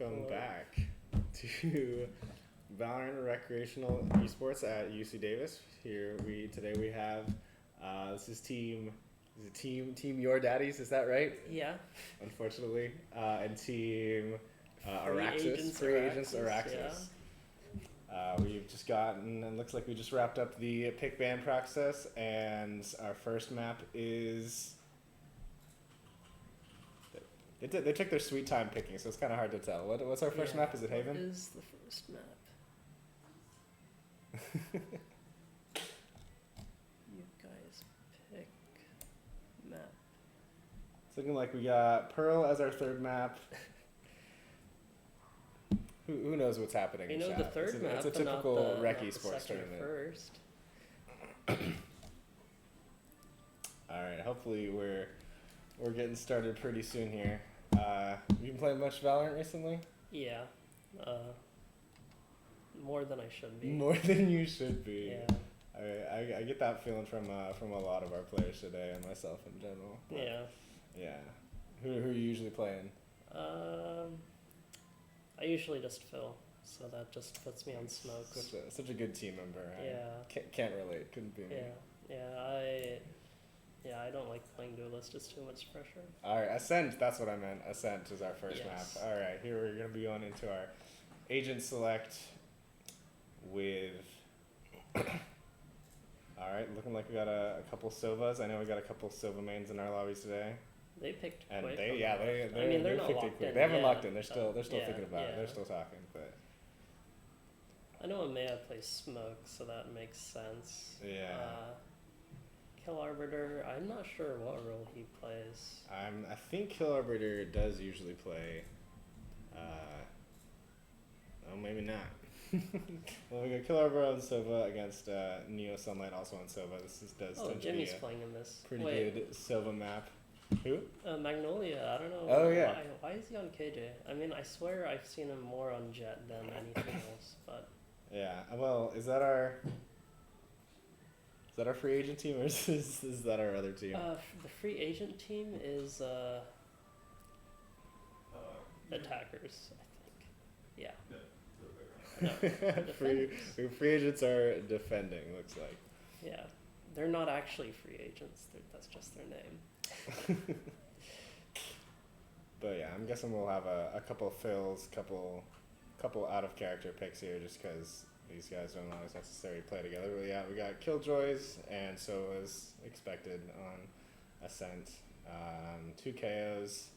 Welcome back to Valorant Recreational Esports at UC Davis. Today we have this is team Yorde Addies, is that right? Yeah. Unfortunately, and team Araxys, free agents Araxys. Yeah. We've just gotten, and looks like we just wrapped up the pick ban process, and our first map is. They took their sweet time picking, so it's kind of hard to tell. What's our first map? Is it Haven? What is the first map? You guys pick map. It's looking like we got Pearl as our third map. Who knows what's happening in know chat? The third map, it's a typical not the, rec not esports the tournament. First. All right, hopefully we're getting started pretty soon here. You been playing much Valorant recently? Yeah. More than I should be. More than you should be. Yeah. I get that feeling from a lot of our players today, and myself in general. But Yeah. Yeah. Who are you usually playing? I usually just fill, so that just puts me on smokes. Such a good team member. Yeah. Can't relate. Couldn't be me. Yeah, I don't like playing duelist. It's too much pressure. All right, Ascent. That's what I meant. Ascent is our first Yes. map. All right, here we're gonna be going into our agent select with. All right, looking like we got a couple Sovas. I know we got a couple Sova mains in our lobbies today. They picked And quick. they're they're not picked it locked quick. in. They haven't yet. locked in. They're still thinking about it. Yeah. They're still talking, but I know Amaya plays smoke, so that makes sense. yeah. Kill Arbiter, I'm not sure what role he plays. I think Kill Arbiter does usually play. Oh, maybe not. Well, we got Kill Arbiter on Sova against Neo Sunlight also on Sova. This does tend to be Jimmy's a playing in this. pretty good Sova map. Who? Magnolia, I don't know. Oh, yeah. Why is he on KJ? I mean, I swear I've seen him more on Jet than anything else, but. Yeah. Well, is that our free agent team, or is that our other team? The free agent team is attackers, I think. Yeah. No, free agents are defending. Looks like. Yeah, they're not actually free agents. That's just their name. But yeah, I'm guessing we'll have a couple of fills, couple out of character picks here, just because these guys don't always necessarily play together. But yeah, we got Killjoys, and so as expected on Ascent, 2 KOs.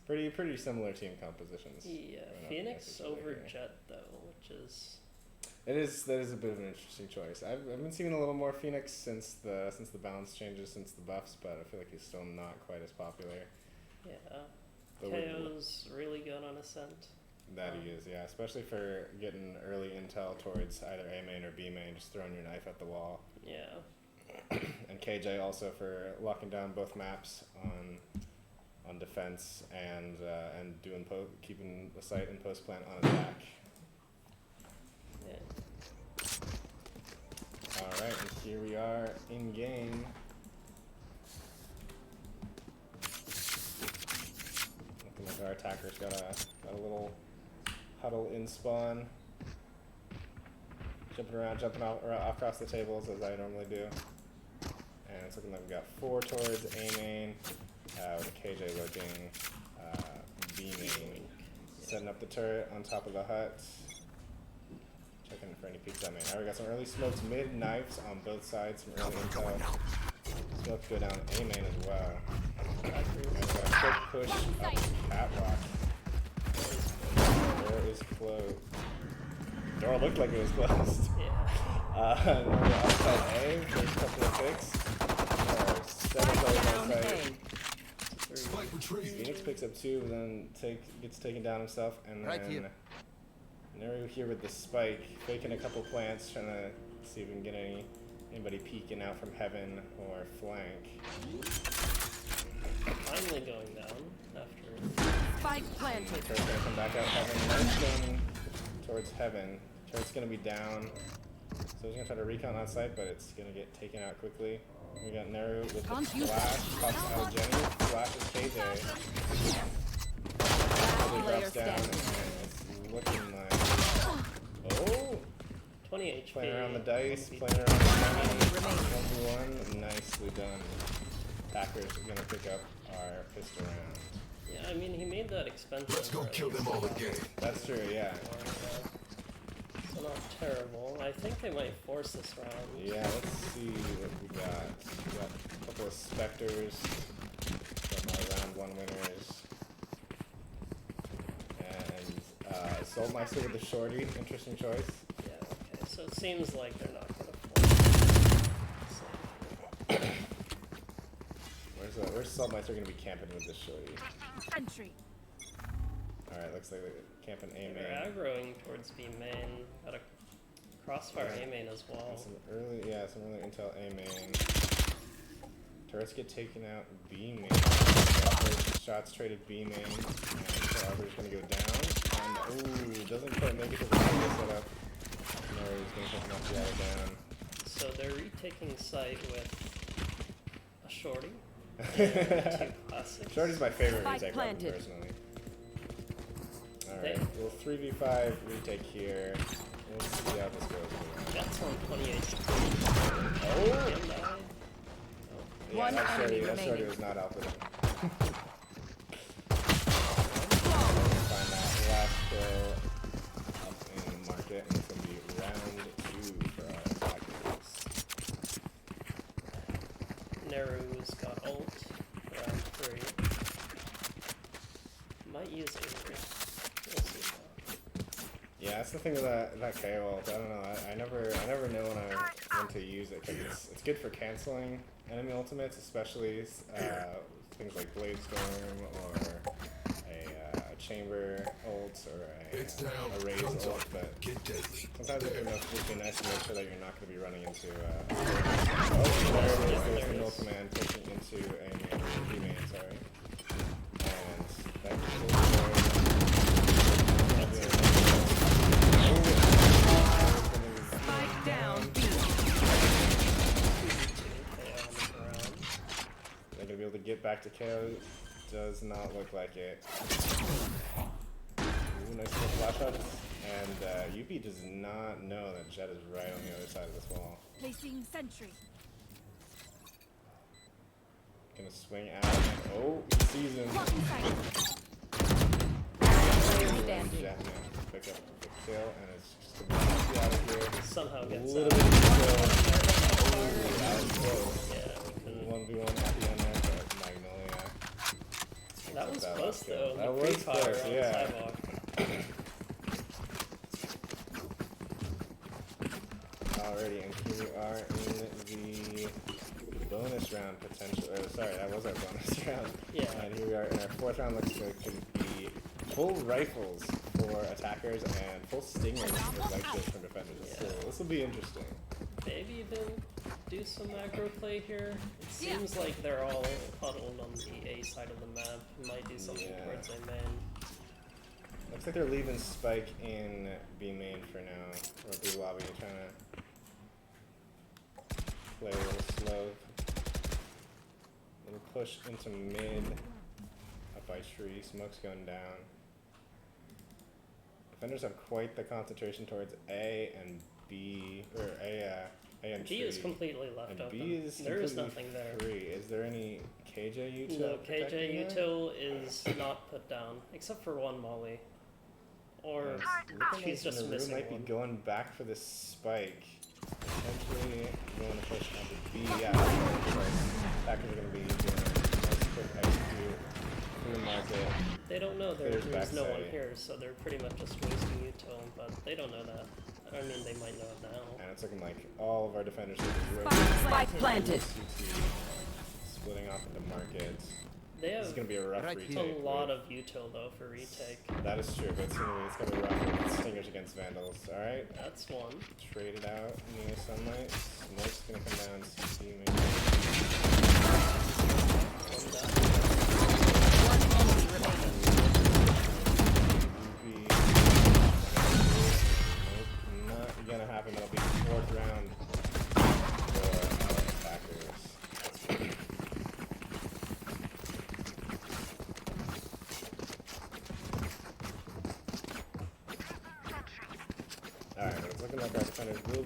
Pretty similar team compositions. Yeah, Phoenix over Jet though, which is. That is a bit of an interesting choice. I've been seeing a little more Phoenix since the balance changes, since the buffs, but I feel like he's still not quite as popular. Yeah, But KO's really good on Ascent. That he is, yeah, especially for getting early intel towards either A main or B main, just throwing your knife at the wall. Yeah. And KJ also for locking down both maps on defense and doing keeping the site and post plant on attack. Yeah. All right, and here we are in game. Looking like our attacker's got a little huddle in spawn, jumping around, jumping across the tables as I normally do. And it's looking like we got 4 towards A main, with a KJ looking B main, setting up the turret on top of the hut. Checking for any peeks at main. Alright, we got some early smokes mid, knives on both sides, some early intel. Smokes go down A main as well. And we got a quick push up catwalk. Door is closed. Door looked like it was closed. Yeah. And we're outside A, first couple of picks. There are 7 players outside. Phoenix picks up 2, but then gets taken down himself, and then Neru here with the spike, faking a couple plants, trying to see if we can get anybody peeking out from heaven or flank. Finally going down after. Spike planted. Turret's gonna come back out heaven. Nerf's going towards heaven. Turret's gonna be down. So he's gonna try to recon on site, but it's gonna get taken out quickly. We got Neru with the flash, pops out of Jenny, flashes KJ. eventually drops down, and it's looking like... Oh! 20 HP. Playing around the dice, playing around the 1v1. Nicely done. Packers are gonna pick up our pistol round. Yeah, I mean, he made that expensive. Let's go kill them all again. That's true, yeah. So not terrible. I think they might force this round. Yeah, let's see what we got. We got a couple of Spectres from our round 1 winners. And Assault Meister with the Shorty, interesting choice. Yeah, okay. So it seems like they're not going to force Where's Assault Meister going to be camping with this Shorty? Entry. Alright, looks like they're camping A main. They're aggroing towards B main. Got a crossfire Yeah. A main as well. Some early intel A main. Turrets get taken out B main. First shots traded B main. And Arbiter's gonna go down. And ooh, doesn't quite make it to the target setup. No, he's gonna take enough to down. So they're retaking site with a shorty and 2 classics. Shorty's my favorite Spike retake weapon planted. personally. Alright, we'll 3v5 retake here. We'll see how this goes. Jets on 28. Oh! Can die. Yeah, One that enemy Shorty remaining. was not alpha. Find that last kill up in the market, and it's going to be round 2 for our attackers. Neru's got ult. Round 3. Might use Avery. We'll see. Yeah, that's the thing with that KO ult. I don't know. I never know when to use it, because it's good for canceling enemy ultimates, especially things like Blade Storm or a chamber ult or a raise ult. But Get deadly. sometimes it would be nice to make sure that you're not going to be running into. Oh, there it is. There's the null command pushing into a main or B main. Sorry. And that Spike down. B. They're gonna be able to get back to KO. Does not look like it. Ooh, nice little flash ups. And UP does not know that Jet is right on the other side of this wall. Placing sentry. Gonna swing out. Oh, he sees him. Blocking sight. Standing. Jet manages to pick up the kill, and it's just a bit out of here. Somehow A gets little out. bit of kill. Ooh, that was close. Yeah, we can 1v1 at the end there, but Magnolia. That was That close last kill. though. That The was pre-fire close, on yeah. sidewalk. Alrighty, and here we are in the bonus round potential. Sorry, that was our bonus round. Yeah. And here we are in our 4th round. Looks like it could be full rifles for attackers and full stingers with light shields from defenders. Yeah. So this will be interesting. Maybe even do some aggro play here. It seems like they're all huddled on the A side of the map. Might do something Yeah. towards A main. Looks like they're leaving Spike in B main for now, or B lobby, trying to play a little slow. Little push into mid, up by tree, smoke's going down. Defenders have quite the concentration towards A and B, or A and B tree. is completely left And open. B is There is completely nothing there. free. Is there any KJ util? No, KJ protecting that? util is not put down, except for one molly. Or she's just Naru missing might one. be going back for this spike. Potentially going to push onto B. Yeah, Packers are going to be doing a nice quick execute through the market. They don't know There's there's no one backside. here, so they're pretty much just wasting util, but they don't know that. I mean, they might know it now. And it's looking like all of our defenders are Spike planted. CT splitting off into market. They This have is going to be a rough Right retake. a lot of util though for retake. That is true, but it's going to be rough with Stingers against Vandals. Alright. That's one. Trade it out near sunlight. Smoke's gonna come down. CT maybe. One down. One enemy remaining. Nope, not gonna happen. That'll be the 4th round for our attackers.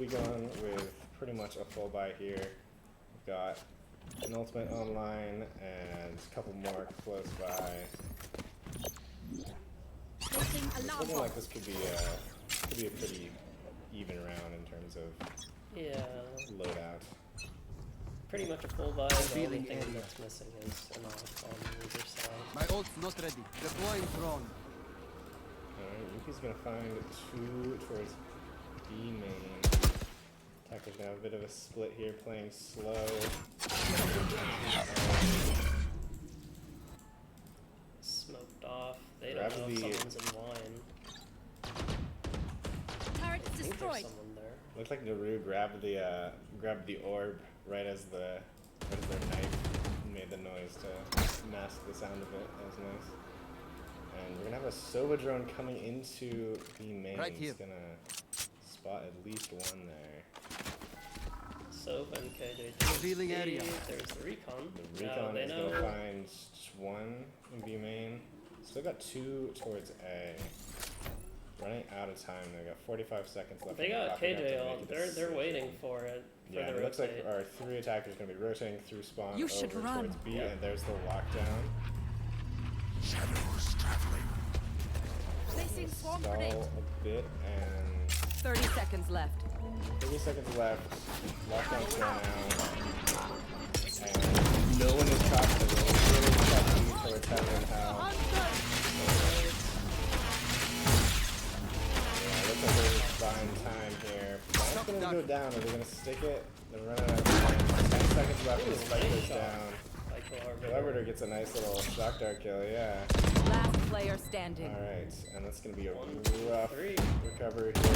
be going with pretty much a full buy here. We've got an ultimate online and a couple more close by. It's looking like this could be a pretty even round in terms of Yeah, loadout. pretty much a full buy. The only thing that's missing is an off on either side. My ult's not ready. Deploying drone. Alright, Yuki's gonna find 2 towards B main. Attacker's gonna have a bit of a split here, playing slow. Smoked off. They Grab don't know if the- someone's in line. Turret I think there's destroyed. someone there. Looks like Naru grabbed the orb right as their knife made the noise to mask the sound of it. That was nice. And we're gonna have a Sova drone coming into the main. Right here. He's gonna spot at least one there. Sova and KJ. Revealing area. There's the recon. The Now recon they is know. gonna find one in B main. Still got 2 towards A. Running out of time. They've got 45 seconds left. They on the got clock. They're gonna KJ have to on. make a They're decision. waiting for it. For Yeah, the it looks like rotate. our 3 attackers are going to be rotating through spawn You over should run. towards B, Yeah. and there's the lockdown. Placing swarm Stall grenade. a bit, and 30 seconds left. 30 seconds left. Lockdown's going out. And no one is caught. It's really tough for Italian how. Yeah, looks like they're buying time here. That's going to go down. Are they going to stick it? They're running out of time. 10 seconds left. The spike goes down. Arbiter gets a nice little shock dart kill, yeah. Last player standing. Alright, and that's going to be a 1, rough 3. recovery They here.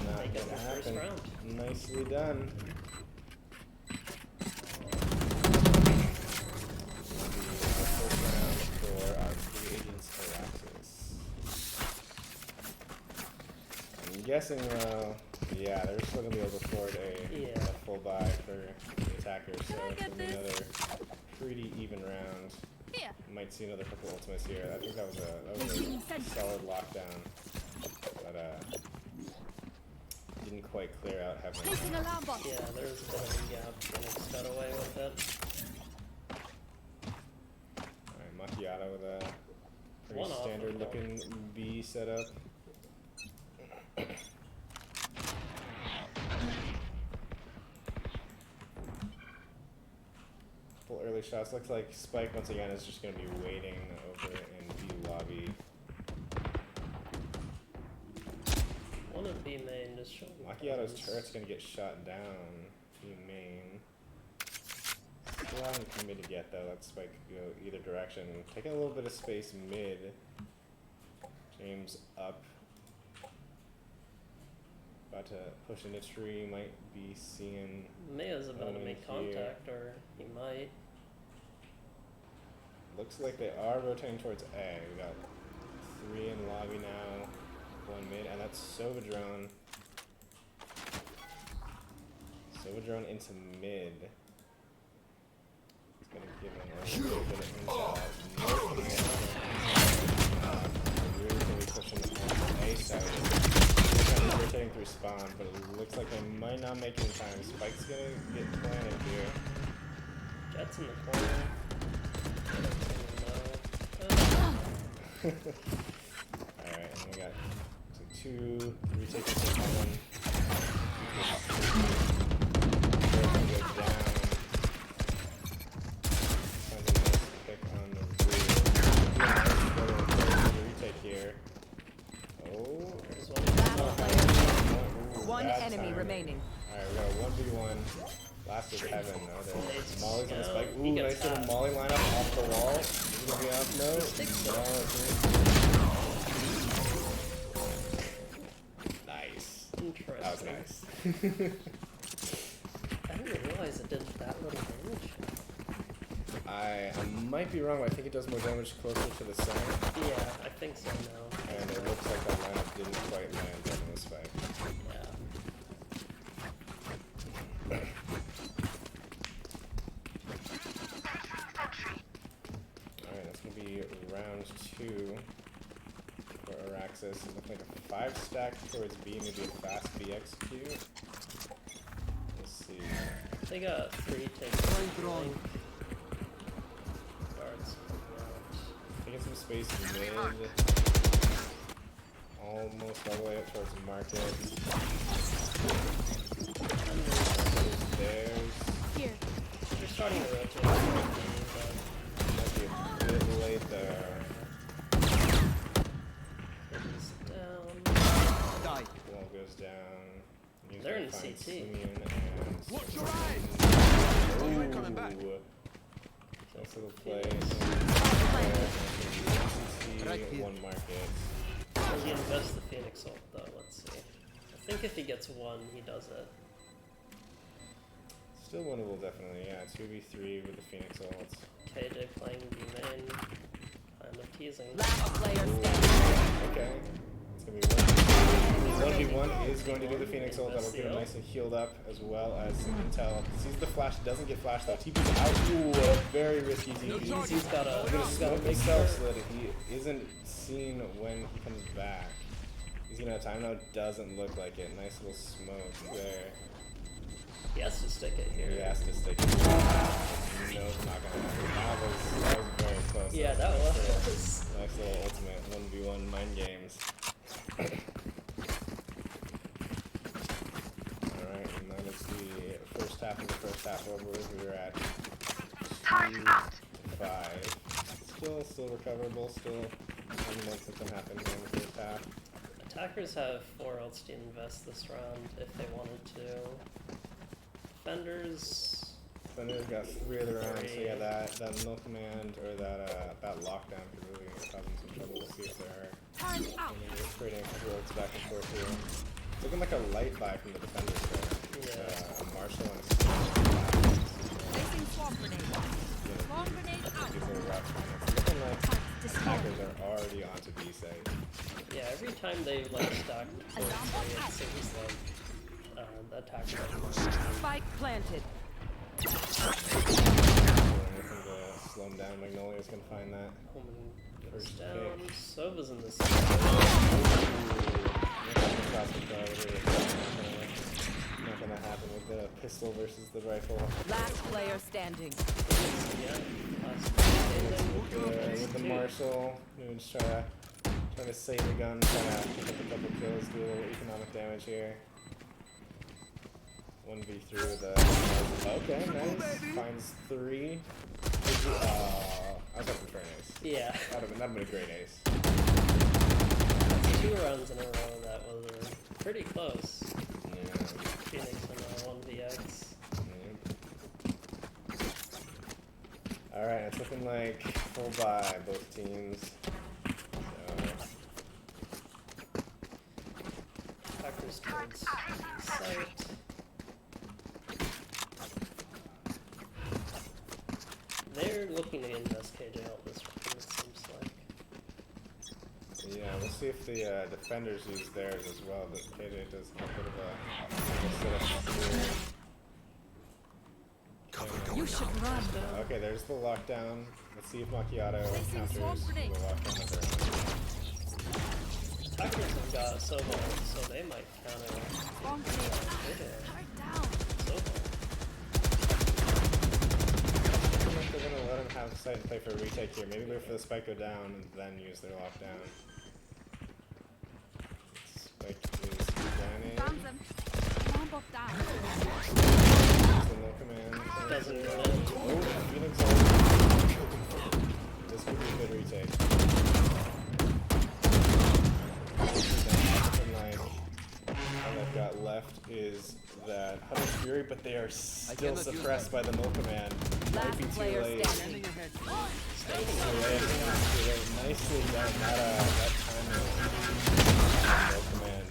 Not get going the to first happen. round. Nicely done. First round for our free agents Araxys. I'm guessing though, yeah, they're still going to be able to afford a full buy for the attackers, so Can I it's get going to be this? another pretty even round. Here. Might see another couple ultimates here. I think that was a solid lockdown, but didn't quite clear out having. Placing alarm bot. Yeah, there's a bit of a gap, and it's got away with it. Alright, Macchiato with a pretty One off standard of looking B setup. Couple early shots. Looks like Spike once again is just going to be waiting over in B lobby. One of B main just showing. Macchiato's presence. turret's going to get shot down. B main. Still haven't committed yet though. That Spike could go either direction. Taking a little bit of space mid. James up. About to push into tree. Might be seeing. Maya's about to Going make here. contact, or he might. Looks like they are rotating towards A. We got 3 in lobby now. 1 mid, and that's Sova drone. Sova drone into mid. It's gonna give him a little bit of intel. Really gonna be pushing on the A side. They're kind of rotating through spawn, but it looks like they might not make it in time. Spike's gonna get planted here. Jet's in the corner. Alright, and we got 2 retaking for 1. Go down. Finds a nice pick on the retake here. Oh, There's one. Last player. ooh, One bad enemy timing. remaining. Alright, we got a 1v1. Last is Heaven. No, there. It's- Molly's on the no, spike. he Ooh, gets nice little that. Molly lineup off the wall. Is he gonna be off? No. Nice. Interesting. That was nice. I didn't realize it did that little damage. I might be wrong, but I think it does more damage closer to the center. Yeah, I think so now. And it looks like that lineup didn't quite land on the spike. Yeah. Alright, that's gonna be round 2 for Araxys. Araxys. It looked like a 5 stack towards B, maybe a fast B execute. Let's see. They got 3 takes. Deploying drone. Guards coming out. Taking some space mid. Almost all the way up towards the market. There's. Here. They're starting to rotate. Might be a bit late there. He's down. Die. Wall goes down. Needs They're to in find CT. Simeon and Watch your eyes! Ooh. You ain't coming back. Nice little play. Right here. One market. Does he invest the Phoenix ult though? Let's see. I think if he gets 1, he does it. Still winnable, definitely. Yeah, 2v3 with the Phoenix ults. KJ playing B main. Kind of teasing. Last player Ooh. standing. Okay. It's gonna be 1v1 is going to do the Phoenix ult. That'll get him nice and healed up, as well as intel. Sees the flash, doesn't get flashed though. TP's out. Ooh, a very risky TP. He's got a. We're gonna He's got a smoke big himself start. so that he isn't seen when he comes back. He's gonna have time now. Doesn't look like it. Nice little smoke there. He has to stick it here. He has to stick it. No, it's not gonna happen. That was very close. Yeah, that was. Nice little ultimate 1v1 mind games. Alright, and that is the first half of the first half over. We were at 2-5. Still recoverable. Still something can happen here in the first half. Attackers have 4 ults to invest this round if they wanted to. Defenders. Thunder's got 3 of their own, so yeah, that milk command or that lockdown could really cause them some trouble. We'll see if they're Time out. creating a couple roads back and forth here. It's looking like a light buy from the defenders there. Yeah. A Marshall and a Placing swamp grenade. Swamp grenade out. It's looking like attackers are already onto B side. Yeah, every time they like stack towards A, it seems like the attackers are Spike planted. Anything to slow him down. Magnolia's gonna find that. Omen goes First down. pick. Sova's in this. Not gonna happen with the pistol versus the rifle. Last player standing. Yeah. With the Marshall, just trying to save the gun, trying to pick up a couple kills, do a little economic damage here. 1v3 with the. Okay, nice. Finds 3. I was hoping for an ace. Yeah. That'd have been a great ace. That's 2 rounds in a row that was pretty close. Yeah. Phoenix and 1vx. Alright, it's looking like full buy, both teams. Attackers towards site. They're looking to invest KJ out this round, it seems like. Yeah, we'll see if the defenders use theirs as well, but KJ does have a bit of a setup. You should run. Okay, there's the lockdown. Let's see if Macchiato counters the swamp grenade. lockdown of their own. Attackers have got Sova, so they might counter Swamp grenade. Hard down. Sova. They're gonna let him have sight and play for a retake here. Maybe wait for the spike go down and then use their lockdown. Spike is Danny. Found them. Bomb up down. No command. Doesn't Oh, really. Phoenix. This could be a good retake. Like, all they've got left is that Hunter's Fury, but they are still cannot use suppressed by the mill command. Might Last be too player late. standing. Standing ahead. Nicely done. That timing. Mill command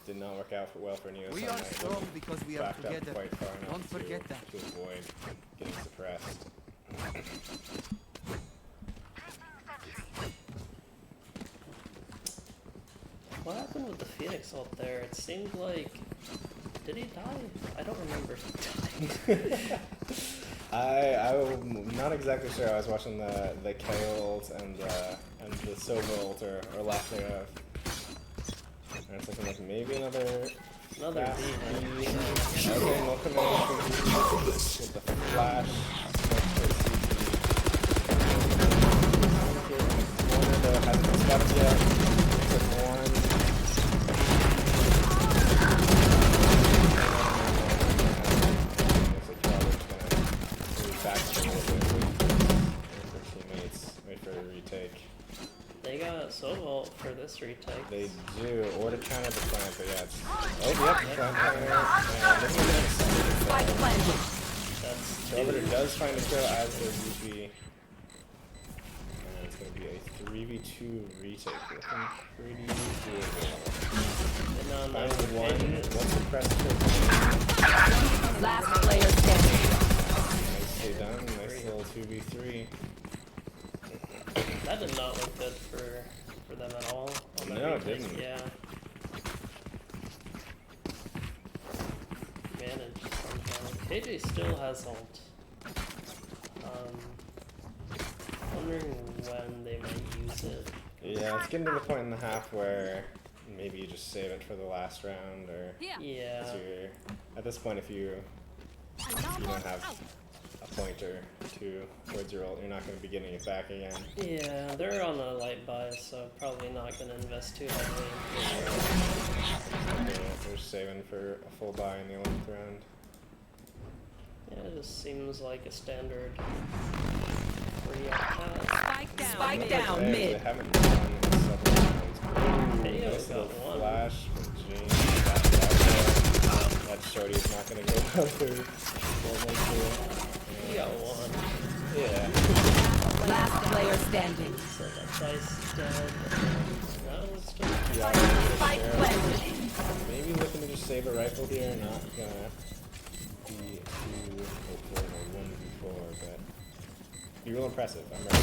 did not work out well for Neo. We are strong because we are Backed up together. quite far enough Don't forget that. to avoid getting suppressed. What happened with the Phoenix ult there? It seemed like. Did he die? I don't remember him dying. I'm not exactly sure. I was watching the KO ult and the Sova ult or lack thereof. It's looking like maybe another Another fast B. B. Okay, no command with the flash. Corner though hasn't been spotted yet. Took one. Looks like Yorde's gonna move back a little bit. Wait for teammates. Wait for a retake. They got Soul Vault for this retake. They do, or to counter the plant, but yeah, it's... Oh, yep, plant counter, and this is Spike planted. That's the Arbiter does find a kill as their VP. And it's going to be a 3v2 retake, looking pretty doable. and on Finally one, the what's the press kill? Last player standing. Nicely done, nice little 2v3. That did not look good for them at all. On that No, it retake. didn't. Yeah. Managed somehow. KJ still has ult. Wondering when they might use it. Yeah, it's getting to the point in the half where maybe you just save it for the last round, or... Yeah. At this point, if you don't have a point or two towards your ult, you're not going to be getting it back again. Yeah, they're on a light buy, so probably not going to invest too heavily. They're saving for a full buy in the 11th round. Yeah, it just seems like a standard free up pass. Spike down They mid. haven't done in 7 rounds. Video Nice got little one. flash from James. That shorty is not going to go well through. He got one. Yeah. Last player standing. So that dice dead. No, it's still. Spike planted. Maybe looking to just save a rifle here, not gonna be too hopeful in a 1v4, but be real impressive. I'm ready.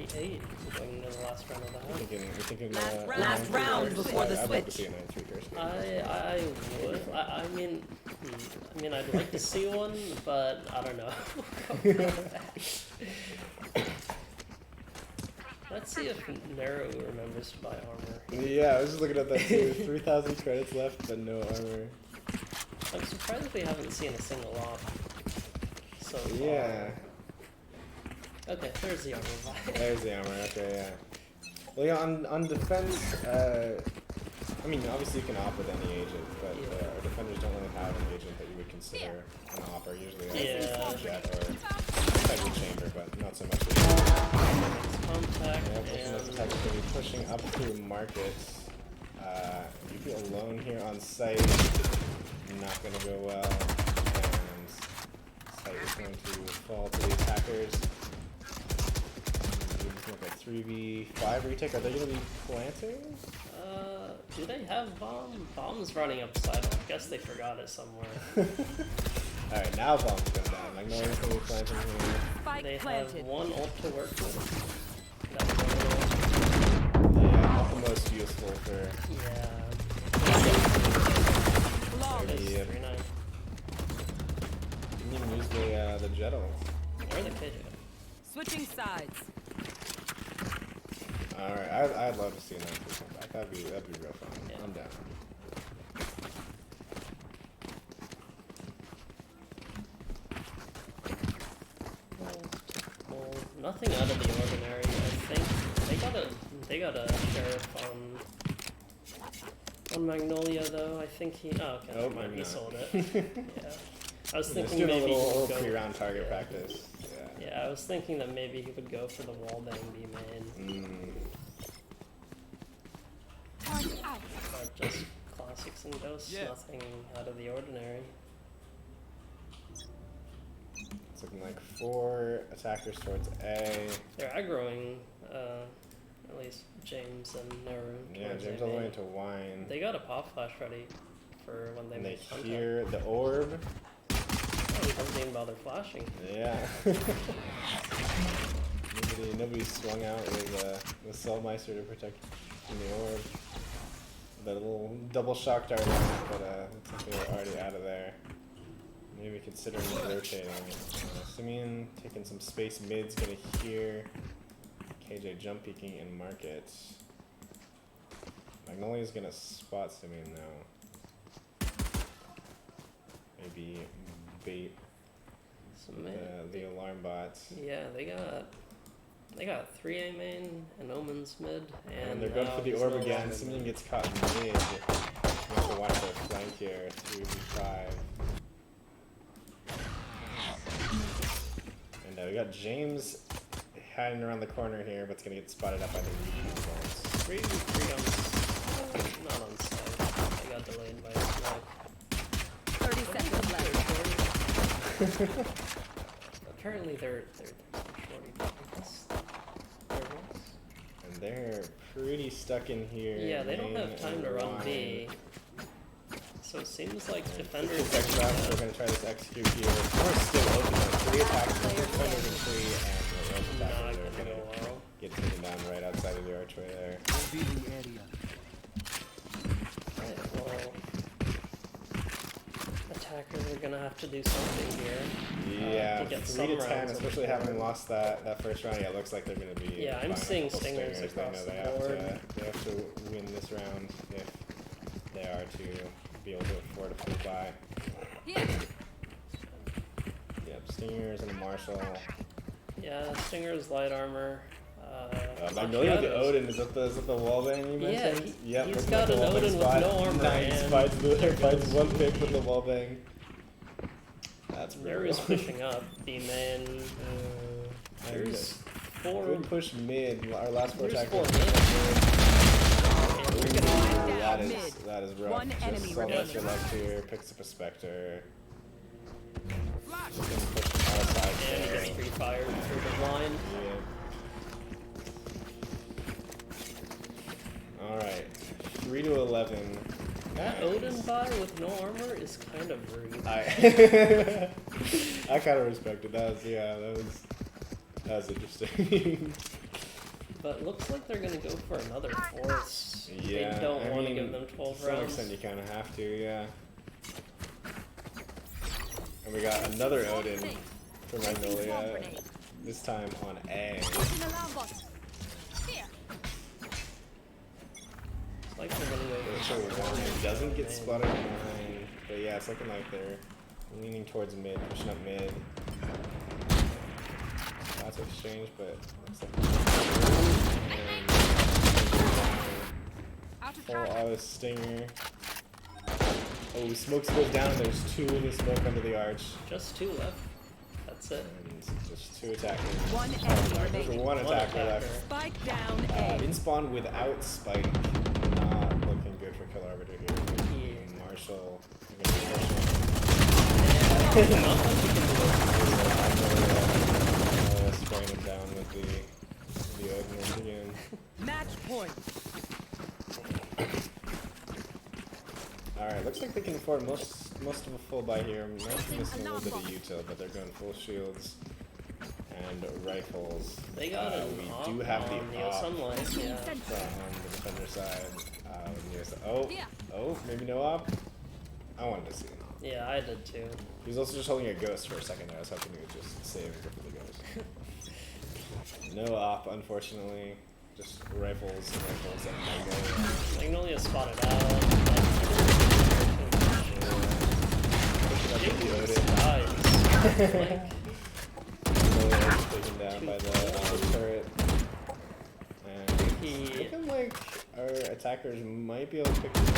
3-8 going into the last round of the half. You're thinking Last round before the I'd like to switch. see a 9-3 first. I would. I mean, I'd like to see one, but I don't know. Let's see if Nero remembers to buy armor. Yeah, I was just looking at that too. 3,000 credits left, but no armor. I'm surprised we haven't seen a single op so far. Yeah. Okay, there's the armor buy. There's the armor, okay, yeah. Well, yeah, on defense, I mean, obviously you can op with any agent, but our defenders don't really have an agent that you would consider an opper, usually like Yeah. Jet or Tiger Chamber, but not so much. Contact Yep, looking like the Tiger's going to be pushing up through markets. You be alone here on site, not going to go well, and site is going to fall to the attackers. Look like 3v5 retake. Are they going to be planting? Do they have bomb? Bomb's running upside. I guess they forgot it somewhere. Alright, now bomb's going down. Magnolia's going to be planting here. Spike They have planted. one ult to work with. That's one ult. Yeah, not the most useful for Yeah. Flawless. Yeah. 3-9. didn't even use the jet ult. Or the KJ. Switching sides. Alright, I'd love to see an 9-3 come back. That'd be real fun. Yeah. I'm down. Well, nothing out of the ordinary. I think they got a sheriff on Magnolia though. I think he. Oh, okay. Oh, Never mind. maybe He not. sold it. Yeah. I was Just thinking doing a maybe he little would go. pre-round target yeah. practice. Yeah. Yeah, I was thinking that maybe he would go for the wallbang B main, but just classics and ghosts. Yeah. Nothing out of the ordinary. It's looking like 4 attackers towards A. They're aggroing. At least James and Nero. Yeah, towards James A all the way main. into wine. They got a pop flash ready for when they And they make contact. hear the orb. Oh, he doesn't even bother flashing. Yeah. nobody swung out with Soulmeister to protect from the orb. That little double shock dart, but looks like they're already out of there. Maybe considering rotating. Simeon taking some space mid's gonna hear KJ jump peeking in market. Magnolia's gonna spot Simeon now. Maybe bait the alarm bots. Yeah, they got 3 A main and Omen's mid, And they're going now for the there's orb no again. longer Simeon mid. gets caught mid. You have to watch their flank here. 3v5. And we got James hiding around the corner here, but it's gonna get spotted up by the repeat bolts. 3v3 on not on site. I got delayed by a smoke. 30 seconds left. Apparently they're shorty buckets. And they're pretty stuck in here. Yeah, they don't main have time and to run line. B. So it seems like And defenders X Rocks are gonna try this execute here. We're still open though. 3 attacks, defenders in 3, and the rope not attackers are gonna go gonna well. get taken down right outside of the archway there. Revealing area. Right, well, attackers are gonna have to do something here. Yeah, to get 3 some to 10, rounds on especially the having board. lost that first round. Yeah, it looks like they're gonna be. Yeah, I'm buying a seeing couple stingers They across know the they have board. to win this round if they are to be able to afford a full buy. Here. Yep, Stingers and a Marshall. Yeah, Stinger's light armor. Magnolia with the Macchiato's- Odin, is that the wallbang you Yeah, mentioned? Yep, he's looking got at the an wallbang Odin with spot. no armor Nice, and finds one pick with the wallbang. That's Mary's brutal. pushing up. B-man. And There's 4. good push mid. Our last 4 There's attackers. 4 mid. And they're gonna That Down is mid. that is rough. One Just enemy so much remaining. left here. Picks up a Spectre. Flash. Can push all sides and he there. gets free fired through the blind. Yeah. All right, 3 to 11. That Odin buy with no armor is kind of rude. I kind of respect it. That was interesting. But looks like they're gonna go for another force. Yeah, They don't I want to mean, give them 12 to some rounds. extent, you kind of have to, yeah. And we got another Odin for Magnolia. This time on A. It's like they're gonna go So for it doesn't get main. spotted in line, but yeah, it's looking like they're leaning towards mid, pushing up mid. Lots of exchange, but looks like full auto stinger. Oh, smokes goes down, and there's 2 in the smoke under the arch. Just 2 left. That's it. And just 2 attackers. One There's enemy remaining. one attacker attacker. left. Spike down In A. spawn without Spike. Not looking good for Kill Arbiter here. Yeah. Marshall. Gonna be pushing. Not much you can do. Spraying him down with the Odin once again. Match point. Alright, looks like they can afford most of a full buy here. Might be missing a little bit of util, but they're going full shields and rifles. They got an We op do have the on the op sunlight. Yeah. on the defender side. Oh, maybe no op? I wanted to see an op. Yeah, I did too. He was also just holding a ghost for a second there. I was hoping he would just save it for the ghost. No op, unfortunately. Just rifles and Magnolia. Magnolia spotted out. Magnolia is taken down by the turret. And it's looking like our attackers might be able to pick this up.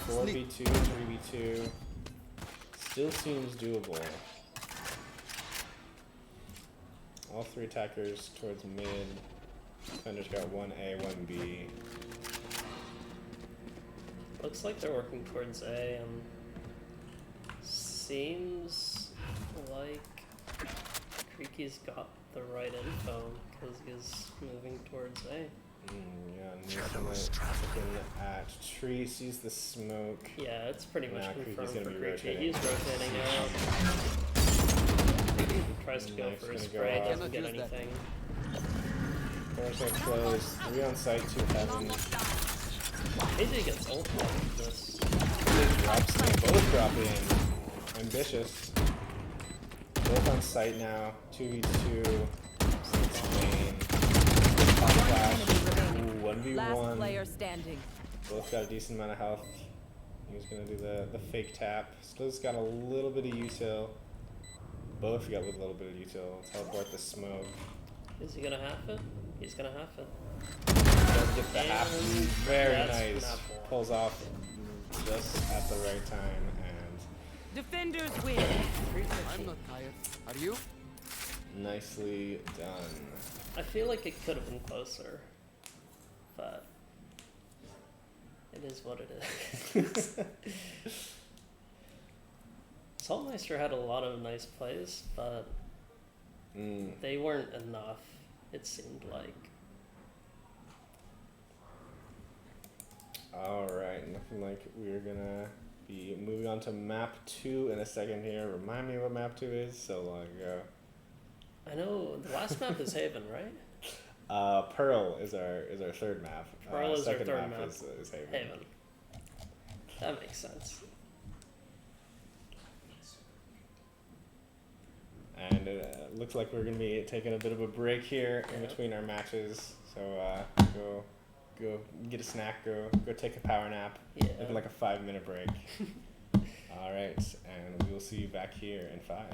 4v2, 3v2. Still seems doable. All 3 attackers towards mid. Defenders got 1A, 1B. Looks like they're working towards A, and seems like Creaky's got the right info because he's moving towards A. Yeah, Newfoundland looking at tree, sees the smoke. Yeah, it's pretty much Nah, Creaky's confirmed gonna for be Creaky. rotating. He's rotating out. He tries to go Knife's for a gonna go spray, off. doesn't get anything. Doors are closed, 3 on site, 2 heaven. AJ gets ult like this. Drops, they both drop in. Ambitious. Both on site now, 2v2. Since main. flash. enemy Ooh, remaining. Last 1v1. player standing. Both got a decent amount of health. He's gonna do the fake tap. Still's got a little bit of util. Both got with a little bit of util. Teleport the smoke. Is he gonna half it? He's gonna half it. Does get the half. And Very that's nice. not bad. Pulls off just at the right time and Defenders win. I'm not tired. Are you? nicely done. I feel like it could have been closer, but it is what it is. Saltmeister had a lot of nice plays, but they weren't enough, it seemed like. Alright, nothing like we're gonna be moving on to map 2 in a second here. Remind me what map 2 is, so long ago. I know the last map is Haven, right? Pearl is our third map. Pearl is our second third map. Is Haven. Haven. That makes sense. And it looks like we're gonna be taking a bit of a break here in Yeah. between our matches. So go get a snack, go take a power nap. Yeah. Looking like a 5-minute break. All right, and we will see you back here in 5.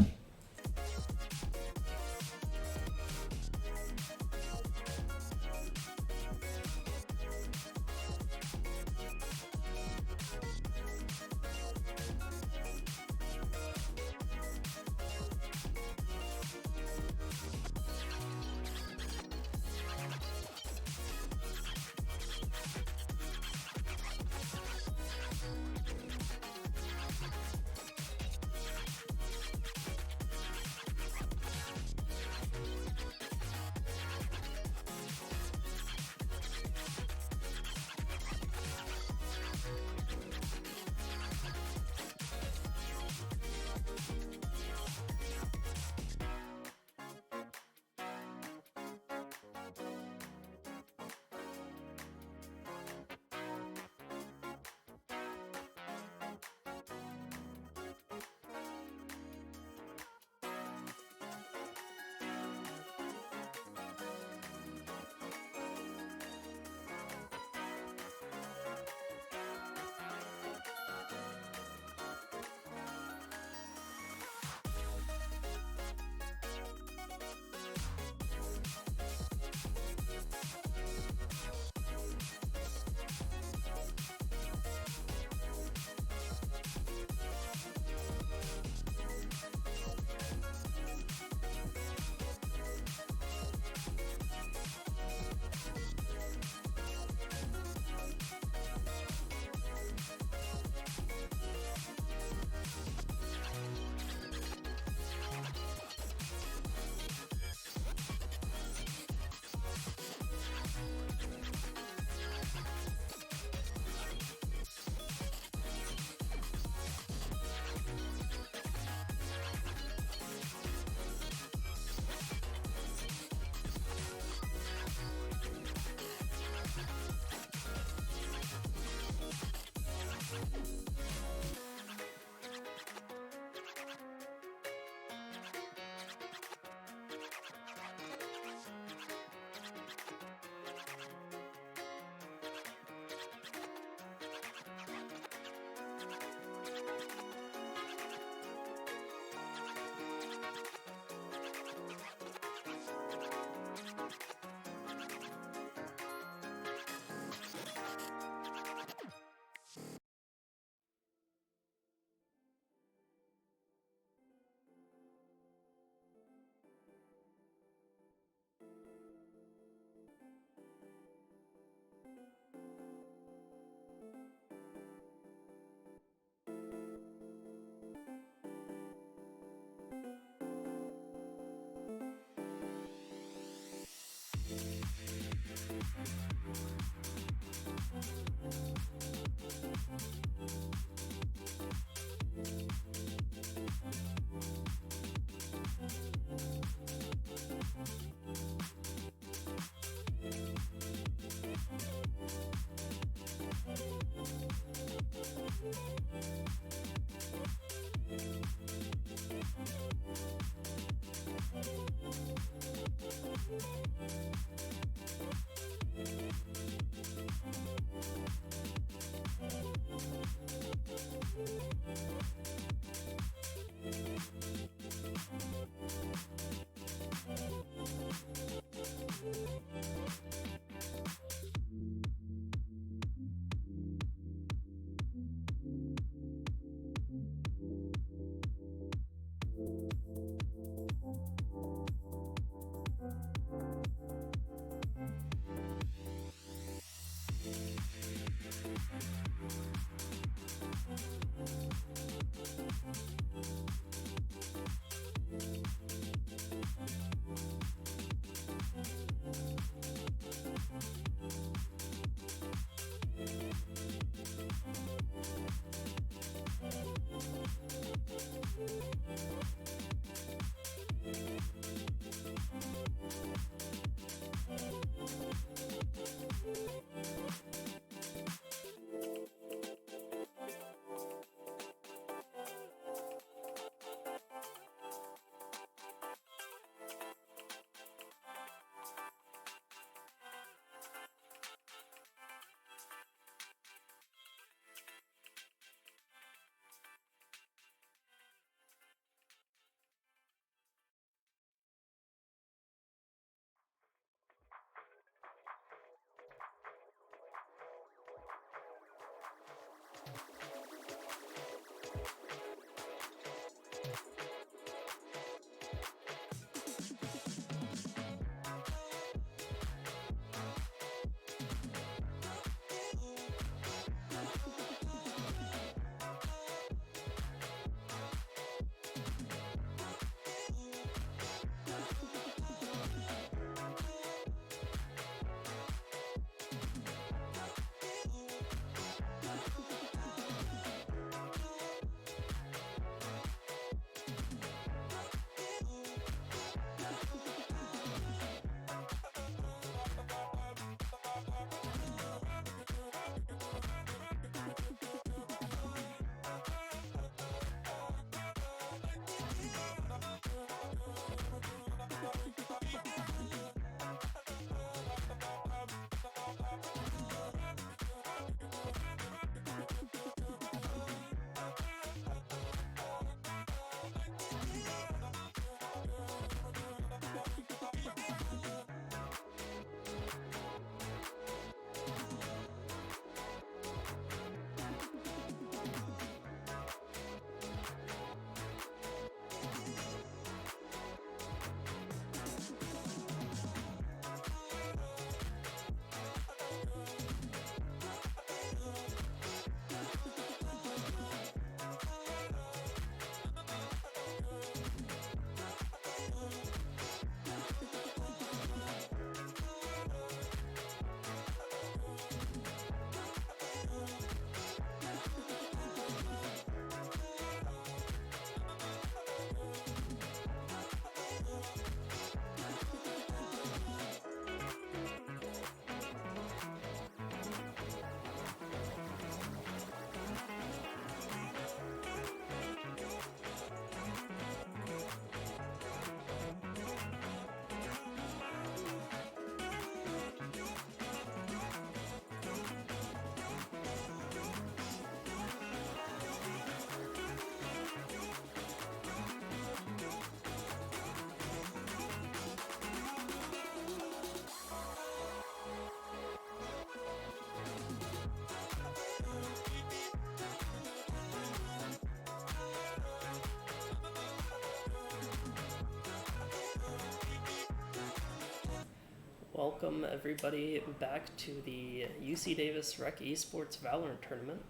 Welcome everybody back to the UC Davis Rec Esports Valorant tournament.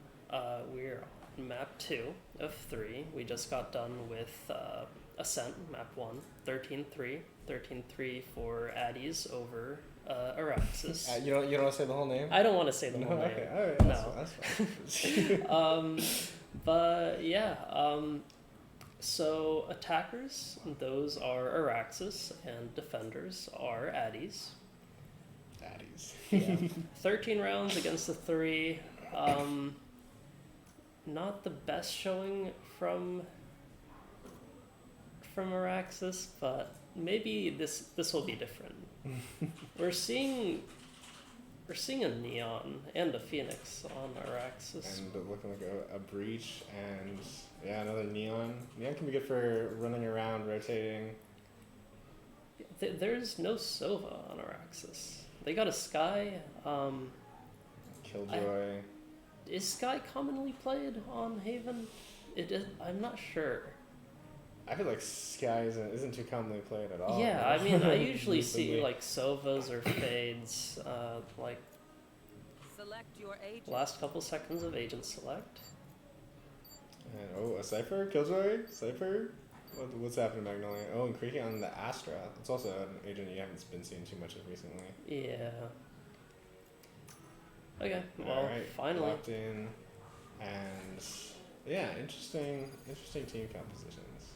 We're on map 2 of 3. We just got done with Ascent, map 1, 13-3. 13-3 for Addies over Araxys. You don't want to say the whole name? I don't want to say the whole name. Okay, alright, that's fine. But yeah, so attackers, those are Araxys, and defenders are Addies. Addies. Yeah. 13 rounds against the 3. Not the best showing from Araxys, but maybe this will be different. We're seeing a Neon and a Phoenix on Araxys. And looking like a breach, and yeah, another Neon. Neon can be good for running around, rotating. There's no Sova on Araxys. They got a Sky. Killjoy. Is Sky commonly played on Haven? It is. I'm not sure. I feel like Sky isn't too commonly played at all. Yeah, I mean, I usually see like Sovas or Fades, like Select your agent. last couple seconds of agent select. And, a Cypher? Killjoy? Cypher? What's happening, Magnolia? Oh, and creaking on the Astra. It's also an agent you haven't been seeing too much of recently. Yeah. Okay, well, Alright, finally. locked in. And yeah, interesting team compositions.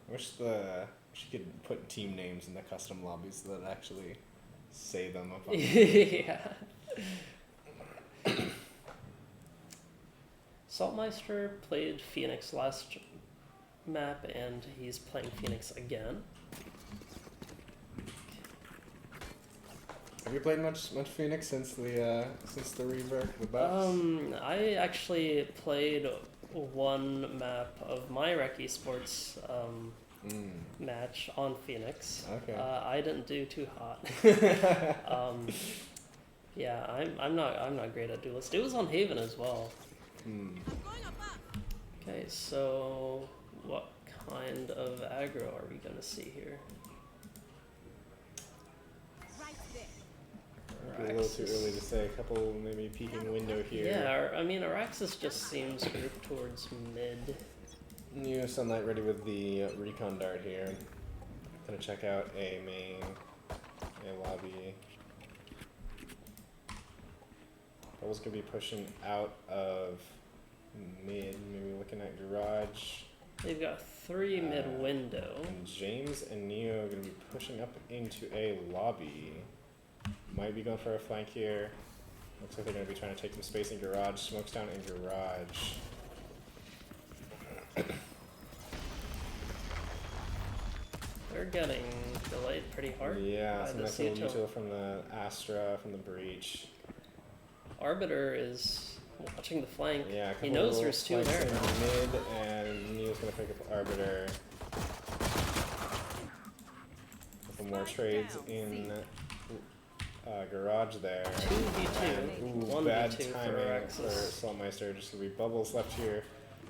I wish you could put team names in the custom lobbies that actually say them up on Yeah. Saltmeister played Phoenix last map, and he's playing Phoenix again. Have you played much Phoenix since the rework, the buffs? I actually played one map of my Rec Esports match on Phoenix. Okay. I didn't do too hot. Yeah, I'm not great at Duelist. It was on Haven as well. Okay, so what kind of aggro are we gonna see here? A little too early to say. A couple maybe peeking window here. Yeah, I mean Araxys just seems grouped towards mid. New Sunlight ready with the recon dart here. Gonna check out a main, a lobby. Bubble's gonna be pushing out of mid, maybe looking at garage. They've got 3 mid window. And James and Neo are gonna be pushing up into a lobby. Might be going for a flank here. Looks like they're gonna be trying to take some space in garage. Smokes down in garage. They're getting delayed pretty hard. Yeah, by some the nice little Util. util from the Astra, from the breach. Arbiter is watching the flank. Yeah, a He couple knows little there's 2 flanks there. in mid, and Neo's gonna pick up Arbiter. Couple more trades in garage there. 2v2. And, 1v2 bad for timing for Araxys. Saltmeister. Just gonna be bubbles left here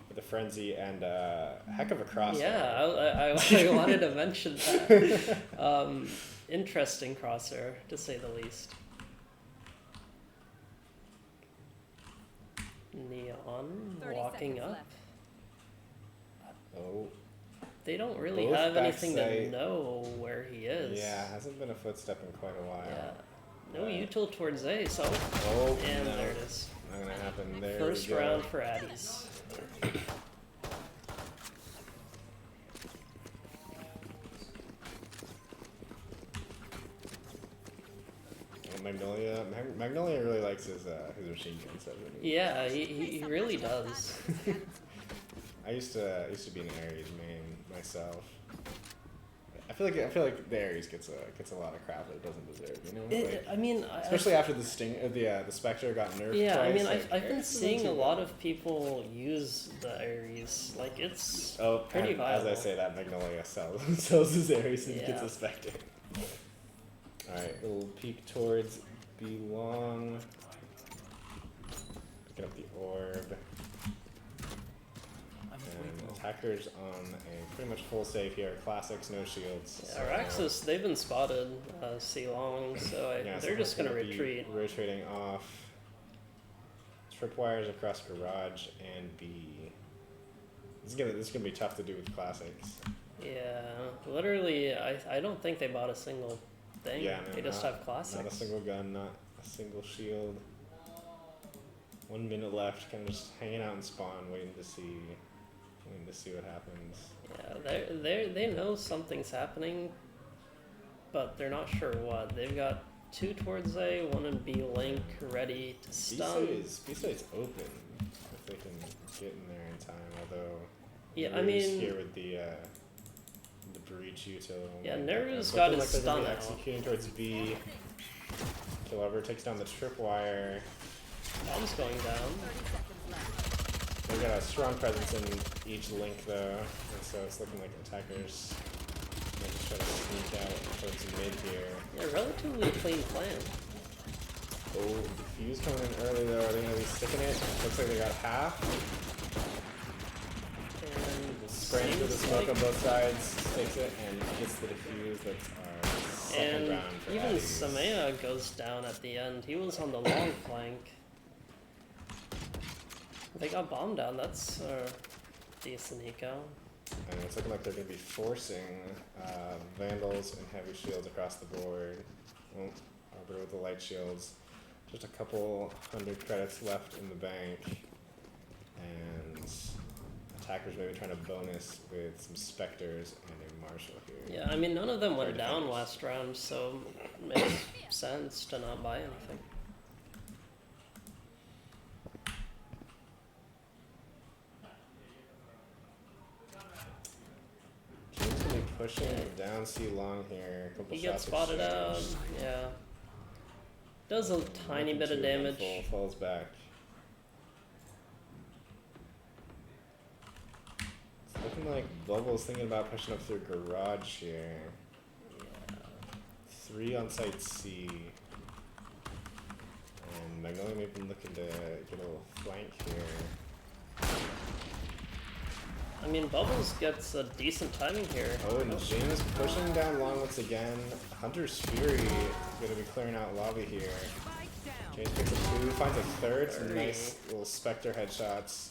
with a frenzy and heck of a crosshair. Yeah, I wanted to mention that. Interesting crosshair, to say the least. Neon 30 walking seconds up. left. Oh, They don't really Both have anything to backside. know where he is. yeah, hasn't been a footstep in quite a while. Yeah. No util towards A, so. Oh, And no. there it is. Not gonna happen. There First we go. round for Addies. Magnolia. Magnolia really likes his machine gun set. Yeah, he really does. I used to be an Ares main myself. I feel like the Ares gets a lot of crap that it doesn't deserve. You know, like, I mean, especially after the the Spectre got nerfed. Yeah, twice, I mean, like, I've been Ares isn't seeing too a bad. lot of people use the Ares. Like, it's pretty and viable. as I say that, Magnolia sells his Ares and Yeah. gets a Spectre. Alright, we'll peek towards Belong. Picking up the orb. I'm And attackers on a pretty much full save here. Classics, no shields. Yeah, Araxys, they've been spotted C long, so Yeah, they're just gonna retreat. Rotating off. Tripwires across garage and B. This is gonna be tough to do with classics. Yeah, literally, I don't think they bought a single thing. Yeah, no, they just have classics. Not a single gun, not a single shield. 1 minute left, kind of just hanging out in spawn, waiting to see what happens. Yeah, they know something's happening, but they're not sure what. They've got 2 towards A, 1 in B link, ready to stun. B-side's open if they can get in there in time. Although, Yeah, I Neru's mean, here with the breach util. yeah, Neru's got his stun out. Executing towards B. Killover takes down the tripwire. Bomb's going down. 30 seconds left. They've got a strong presence in each link though, and so it's looking like attackers might just try to sneak out towards mid here. Yeah, relatively clean plan. Oh, defuse coming in early though. Are they gonna be sticking it? Looks like they got half. And Spraying through the seems smoke like- on both sides, takes it, and gets the defuse. That's our second And round for even Addies. Samea goes down at the end. He was on the long flank. They got bombed down. That's decent eco. And it's looking like they're going to be forcing Vandals and Heavy Shields across the board. Well, Arbiter with the Light Shields. Just a couple 100 credits left in the bank. And attackers maybe trying to bonus with some Spectres and a Marshal here. Yeah, I mean, none of them went Fair down defenders. last round, so it makes sense to not buy anything. James going to be pushing down C long here. A couple He gets shots spotted out. exchanged. Yeah. Does a tiny bit of Nothing too damage. eventful, falls back. It's looking like Bubble's thinking about pushing up through garage here. Yeah. 3 on site C. And Magnolia may be looking to get a little flank here. I mean, Bubbles gets a decent timing here. Oh, and James pushing down long once again. Hunter's Fury gonna be clearing out lobby here. Spike down. James picks a 2, finds a third, some 30. nice little Spectre headshots.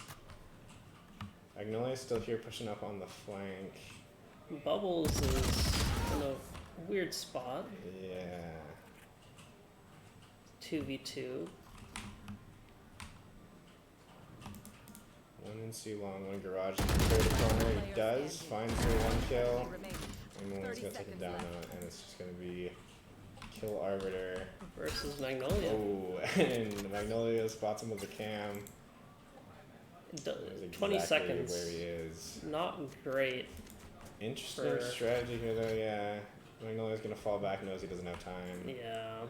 Magnolia's still here pushing up on the flank. Bubbles is in a weird spot. Yeah. 2v2. 1 in C long, 1 garage. Clear the corner, he does. Finds the 1 kill. Remaining. And then one's 30 gonna take him seconds down left. now, and it's just gonna be Kill Arbiter. Versus Magnolia. Oh, and Magnolia spots him with the cam. Knows 20 exactly seconds. where he is. Not great. Interesting For- strategy here though, yeah. Magnolia's gonna fall back, knows he doesn't have time. Yeah.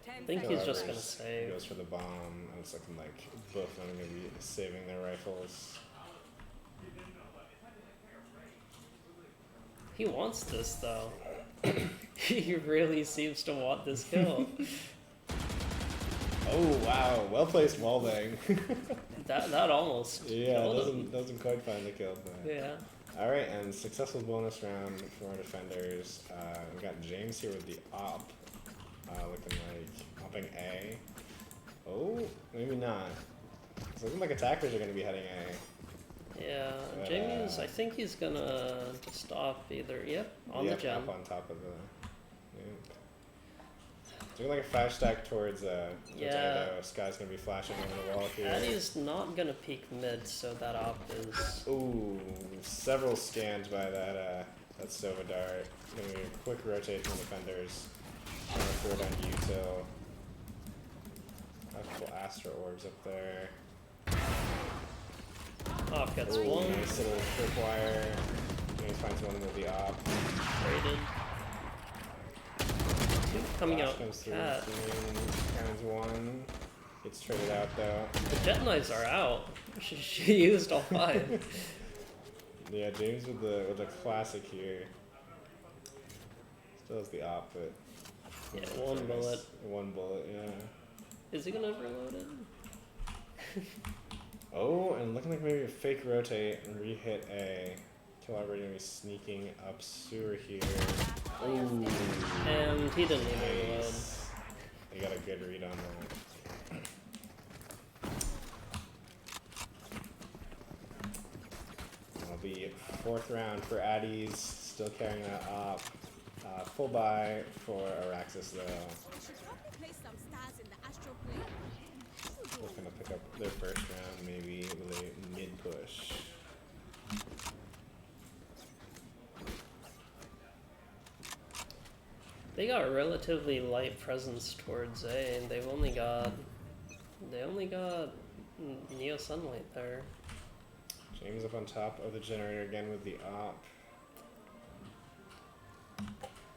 10 I think seconds he's just left. gonna save. Goes for the bomb, and it's looking like both of them are gonna be saving their rifles. He wants this though. He really seems to want this kill. Oh wow, well placed wallbang. that almost Yeah, killed him. doesn't quite find the kill, but. Yeah. Alright, and successful bonus round for our defenders. We got James here with the op, looking like opping A. Oh, maybe not. It's looking like attackers are going to be heading A. Yeah. But, Jamie's I think he's gonna stop either. Yep, on Yep, the gen. up on top of the. Yep. It's looking like a flash stack towards A Yeah. though. Sky's going to be flashing over the wall here. Addy's not gonna peek mid, so that op is Ooh, several scans by that Sova dart. Gonna be a quick rotate from defenders. Trying to throw down util. A couple Astra orbs up there. op gets Ooh, one, nice little tripwire. He finds one with the op. traded. Two coming Flash out. comes through. Cat. Finds one. Gets traded out though. The Jet Knives are out. She used all 5. Yeah, James with the classic here. Still has the op, but Yeah, one bullet. One bullet, yeah. Is he gonna reload it? Oh, and Looking like maybe a fake rotate and re-hit A. Killarbor gonna be sneaking up sewer here. Ooh. And he didn't even reload. Nice. They got a good read on that. It'll be 4th round for Addies, still carrying that up. Full buy for Araxys though. Looking to pick up their first round maybe with a mid push. They got a relatively light presence towards A, and they only got Neo Sunlight there. James up on top of the generator again with the op.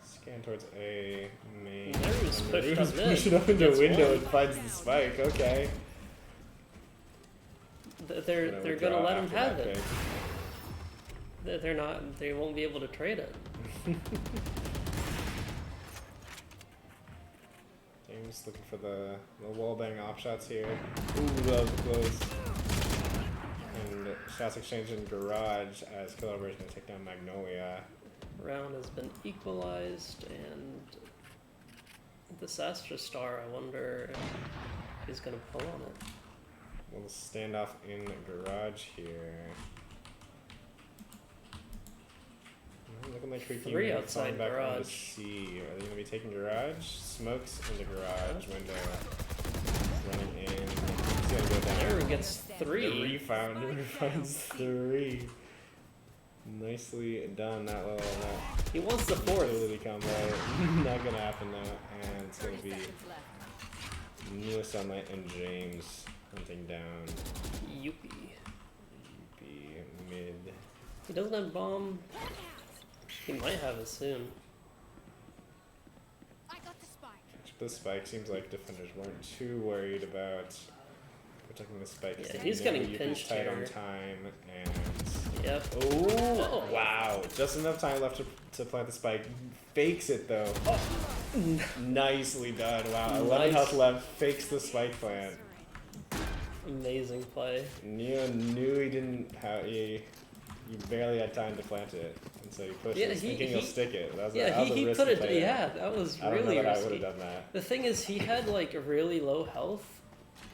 Scan towards A, main. Neru's pushed up mid. Pushing up into a Gets window one. and finds the spike, okay. They're gonna let him have it. Pick. They're not. They won't be able to trade it. James looking for the wallbang op shots here. Ooh, that was close. And shots exchange in garage as Killarbor is going to take down Magnolia. Round has been equalized, and this Astra Star, I wonder if he's gonna pull on it. Little standoff in garage here. Looking like Creaky 3 may be outside falling back onto garage. C. Are they going to be taking garage? Smokes in the garage window. Running in. He's going to go down. Neru gets 3. The refound. Finds 3. Nicely done, that little He wants the 4th. utility combo. Not going to happen though. And it's going to be Neo Sunlight and James hunting down Yuppie. mid. He doesn't have bomb. He might have it soon. I got the spike. The spike seems like defenders weren't too worried about protecting the spike. Yeah, he's getting pinched tight here. on time and Yep. oh wow, just enough time left to plant the spike. Fakes it though. Oh. Nicely done. Wow, 11 health left. Fakes the spike plant. Amazing play. Neo knew he didn't have he barely had time to plant it, and so he pushed it, thinking he'll stick it. That was a he risky could have. play. Yeah, that was I don't really know that I risky. would have done that. The thing is, he had like a really low health.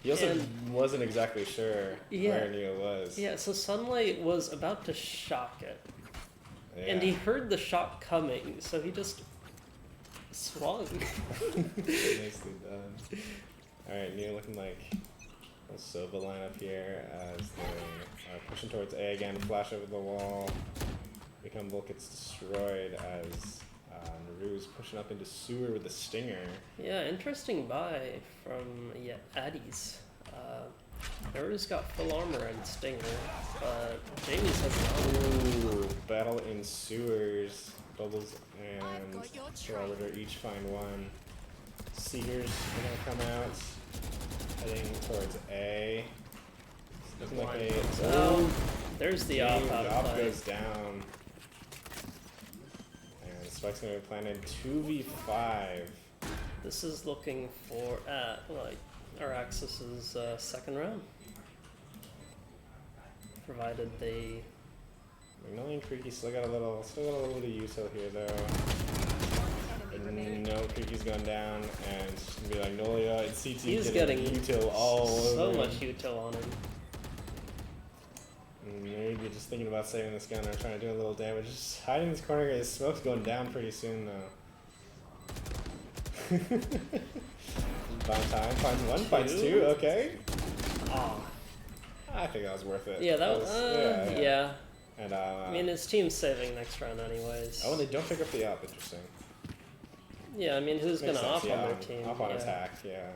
He also And- wasn't exactly sure Yeah. where Neo was. Yeah, so Sunlight was about to shock it, Yeah. and he heard the shock coming, so he just swung. Nicely done. Alright, Neo looking like a Sova lineup here as they are pushing towards A again, flash over the wall. Become Volk gets destroyed as Naru's pushing up into sewer with the stinger. Yeah, interesting buy from Addies. Naru's got full armor and stinger, but Jamie's has not. Ooh, battle in sewers. Bubbles and Shroud each find one. Seekers are gonna come out, heading towards A. Looking like A. Oh, there's the op out The of op play. goes down. And Spike's gonna be planted 2v5. This is looking for like Araxys's second round, provided they. Magnolia and Creaky still got a little bit of util here though. No, Creaky's going down, and it's just gonna be like Magnolia and CT He's getting util all so over. much util on him. Maybe just thinking about saving this gun or trying to do a little damage. Just hiding in this corner. His smoke's going down pretty soon though. Find time, finds one, finds two, okay. Oh. I think that was worth it. Yeah, that was. Yeah. And I mean, his team's saving next round anyways. oh, and they don't pick up the op. Interesting. Yeah, I mean, who's Makes gonna sense, op on their team? Op on yeah. attack, yeah.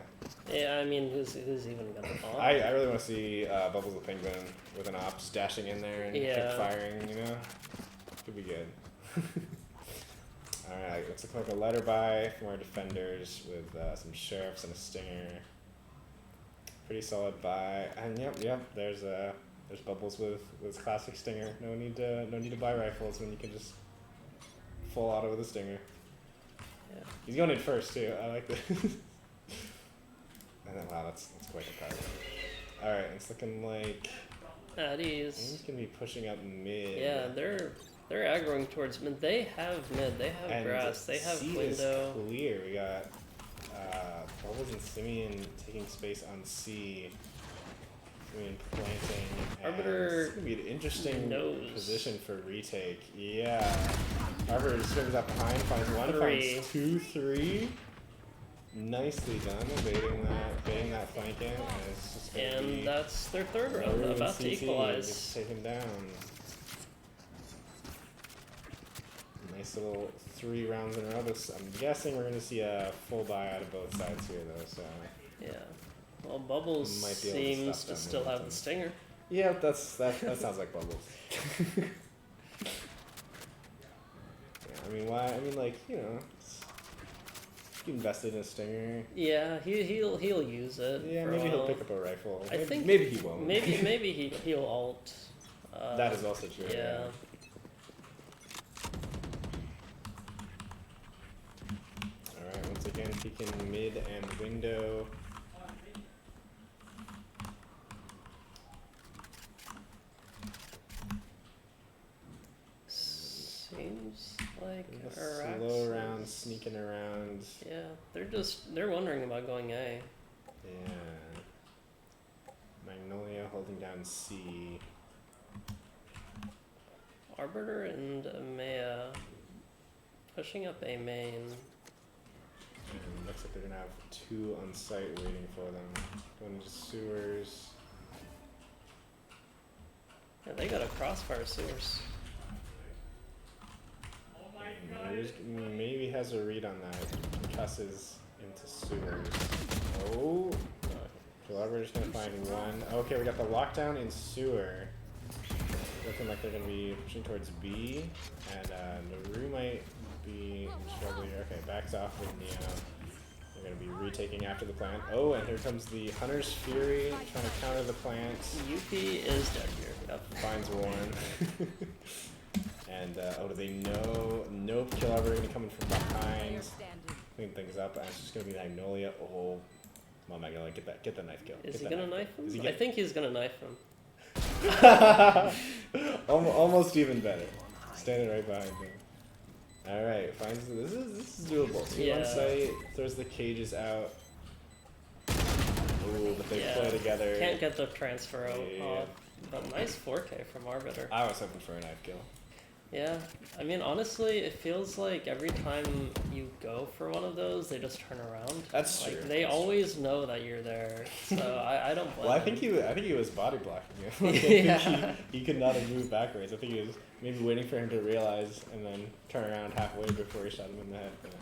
Yeah, I mean, who's even gonna op? I really want to see Bubbles the Penguin with an op dashing in there and keep firing, you know? Could be good. Alright, looks like a letter buy from our defenders with some sheriffs and a stinger. Pretty solid buy. And yep, there's Bubbles with his classic stinger. No need to buy rifles when you can just full auto with a stinger. Yeah. He's going in first too. I like this. And then wow, that's quite the power. Alright, it's looking like Addies. He's gonna be pushing up mid. Yeah, they're aggroing towards mid. They have mid. They have And grass. They have C window. is clear. We got Bubbles and Simeon taking space on C. Simeon planting. And Arbiter it's gonna be an interesting knows. position for retake. Yeah. Arbiter swings up behind, finds one, Three. finds 2, 3. Nicely done, baiting that flank in, and it's just gonna be And that's their third round. Maroon About to CT equalize. gets taken down. Nice little 3 rounds in a row. I'm guessing we're going to see a full buy out of both sides here, though. So Yeah. Well, Bubbles Might be able to seems stop to them still with have them. the stinger. yeah, that sounds like Bubbles. Yeah, I mean, why? I mean, like, you know, he invested in a stinger. Yeah, he'll use it. Yeah, for a maybe he'll while. pick up a rifle. I think maybe he won't. Maybe he'll alt. That is also true. Yeah. Alright, once again, peeking mid and window. Seems like A Araxys. slow round, sneaking around. Yeah, they're wondering about going A. Yeah. Magnolia holding down C. Arbiter and Amaya pushing up A main. And looks like they're gonna have 2 on site waiting for them. Going to sewers. Yeah, they got a crossfire sewers. Maybe has a read on that. Cusses into sewers. Oh. We're just gonna find one. Okay, we got the lockdown in sewer. Looking like they're gonna be pushing towards B, and Naru might be struggling. Okay, backs off with Neo. They're gonna be retaking after the plant. Oh, and here comes the Hunter's Fury trying to counter the plant. UP is dead here. Yep. Finds one. And oh, do they know? Nope. Kill Arbiter gonna come in from behind, clean things up. And it's just gonna be Magnolia. Oh. Come on, Magnolia, get the knife kill. Is he gonna knife him? I think he's gonna knife him. Almost even better. Standing right behind him. Alright, finds this is doable. 2 on Yeah. site, throws the cages out. Ooh, but they play together. Can't get the transfer out. Yeah. But nice 4K from Arbiter. I was hoping for a knife kill. Yeah, I mean, honestly, it feels like every time you go for one of those, they just turn around. That's like, true. They always know that you're there, so I don't blame Well, I think he was body blocking you. Like, I think he could not have moved backwards. I think he was maybe waiting for him to realize and then turn around halfway before he shot him in the head. But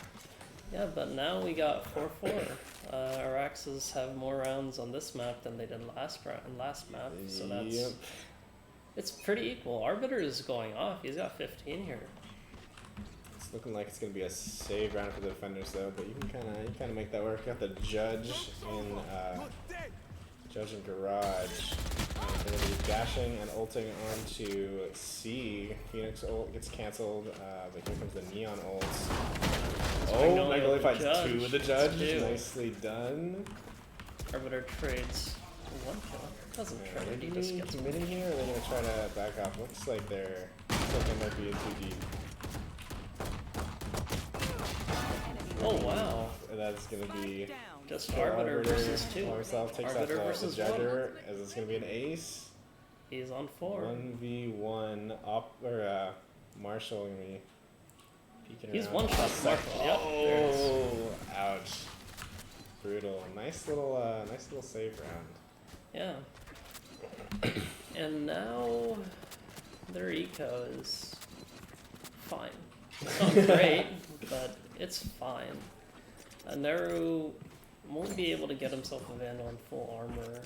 Yeah, but now we got 4-4. Araxys have more rounds on this map than they did last map, so that's Yep. it's pretty equal. Arbiter is going off. He's got 15 here. It's looking like it's gonna be a save round for the defenders though, but you can kind of make that work. Got the judge in garage. And they're gonna be dashing and ulting onto C. Phoenix ult gets canceled, but here comes the neon ult. Oh, Magnolia fights Judge. 2 with the judge. 2. Nicely done. Arbiter trades 1 kill. Doesn't Yeah, trade. are He they just gets committing here, or are they gonna try to back off? Looks like they might be in too deep. Oh wow! And that's gonna be Just Arbiter versus 2. Himself takes Arbiter out the versus judger, as it's gonna be an ace. He's on 4. 1v1 Marshall gonna be peeking He's around. one shot Marshall. Yep. There it is. Oh, ouch. Brutal. Nice little save round. Yeah. And now their eco is fine. It's not great, but it's fine. Neru won't be able to get himself a Vandal in full armor.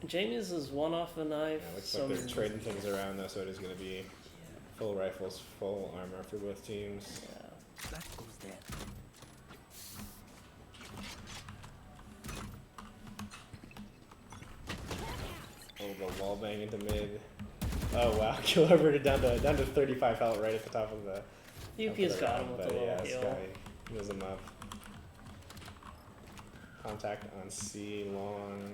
Jamie's is 1 off a knife. Yeah, looks like they're trading things around though, so it is gonna be full rifles, full armor for both teams. Yeah. That goes there. Oh, the wall bang into mid. Oh wow, kill over down to 35 health right at the top of the. UP's got him with but a little yeah, heal. Sky heals him up. Contact on C long.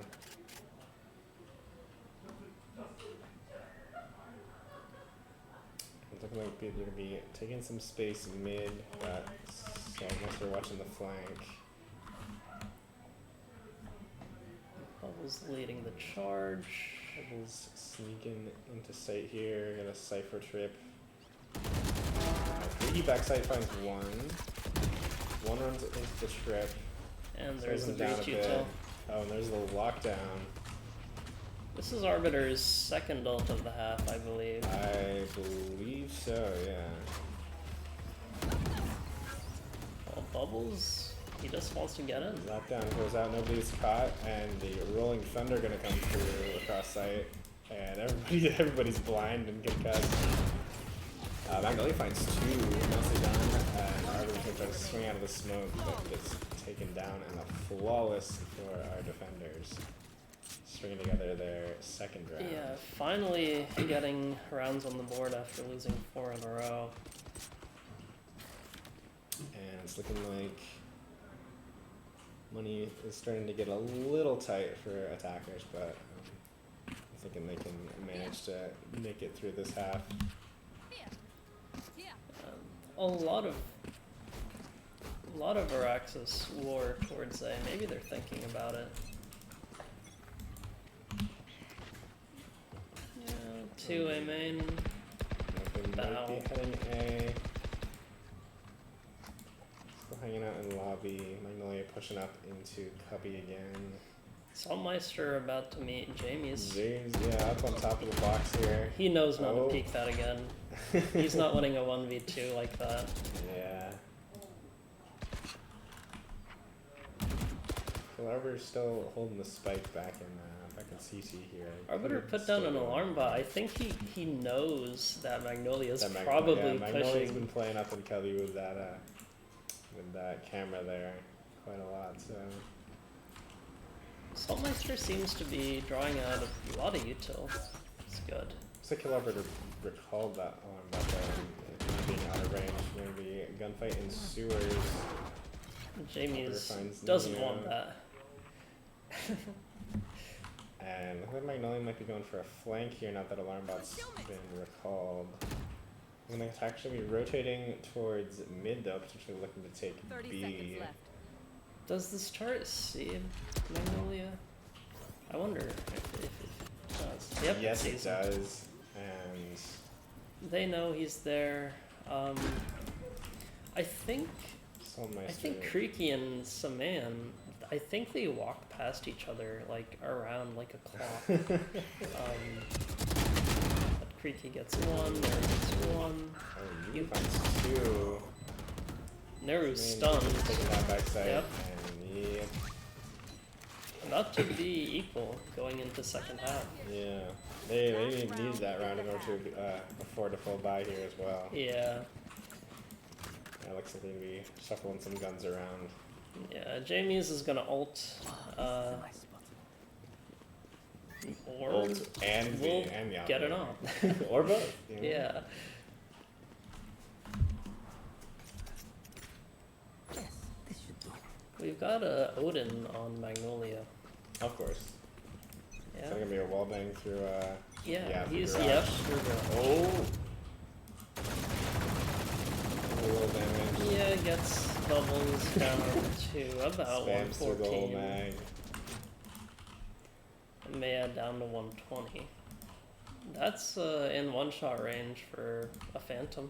might be able to be taking some space mid, but Saltmeister watching the flank. Bubbles leading the charge. Bubbles sneaking into sight here, got a Cypher trip. Greedy backside finds one. One runs into the trip. And there's the Slows him down breach a bit. util. Oh, and there's the lockdown. This is Arbiter's second ult of the half, I believe. I believe so, yeah. Well, Bubbles, he just wants to get in. Lockdown goes out, nobody's caught, and the Rolling Thunder gonna come through across sight, and everybody's blind and concussed. Magnolia finds two, nicely done, and Arbiter's gonna try to swing out of the smoke, but gets taken down, and a flawless for our defenders. Stringing together their second round. Yeah, finally getting rounds on the board after losing 4 in a row. And it's looking like money is starting to get a little tight for attackers, but I'm thinking they can manage to make it through this half. A lot of Araxys war towards A. Maybe they're thinking about it. Yeah, 2 A main. They might be heading A. Still hanging out in lobby. Magnolia pushing up into cubby again. Saltmeister about to meet Jamie's. James, yeah, up on top of the box here. He knows not Oh. to peek that again. He's not winning a 1v2 like that. Yeah. Arbiter's still holding the spike back in CT here. Arbiter put down an alarm bot. I think he knows that Magnolia's That probably Magnolia's pushing. been playing up in Cubby with that camera there quite a lot, so. Saltmeister seems to be drawing out a lot of util. It's good. Looks like Arbiter recalled that alarm bot there and being out of range. Maybe a gunfight in sewers. Jamie's finds doesn't Neo. want that. And I think Magnolia might be going for a flank here, not that alarm bot's been recalled. I'm going to actually be rotating towards mid though, potentially looking to take 30 B. seconds left. Does this chart see Magnolia? I wonder if it does. Yep, Yes, it it sees him. does. And They know he's there. I think Saltmeister. Creaky and Saman, I think they walk past each other like around like a clock. But Creaky gets one, Neru gets one. Oh, you finds two. Neru's Saman stunned. taking that backside. Yep. And yeah. About to be equal going into second half. Yeah. They need that round in order to afford a full buy here as well. Yeah. It looks like they're going to be shuffling some guns around. Yeah, Jamie's is gonna ult. Or Ult and the we'll and the get it outplay. on. Or both. You know? Yeah. We've got a Odin on Magnolia. Of course. Yeah. Is that gonna be a wall bang through Yeah, through he's garage? yep. through the- Oh. A little damage. Yeah, gets bubbles down to about Spams through the whole 114. mag. Maya down to 120. That's in one shot range for a Phantom.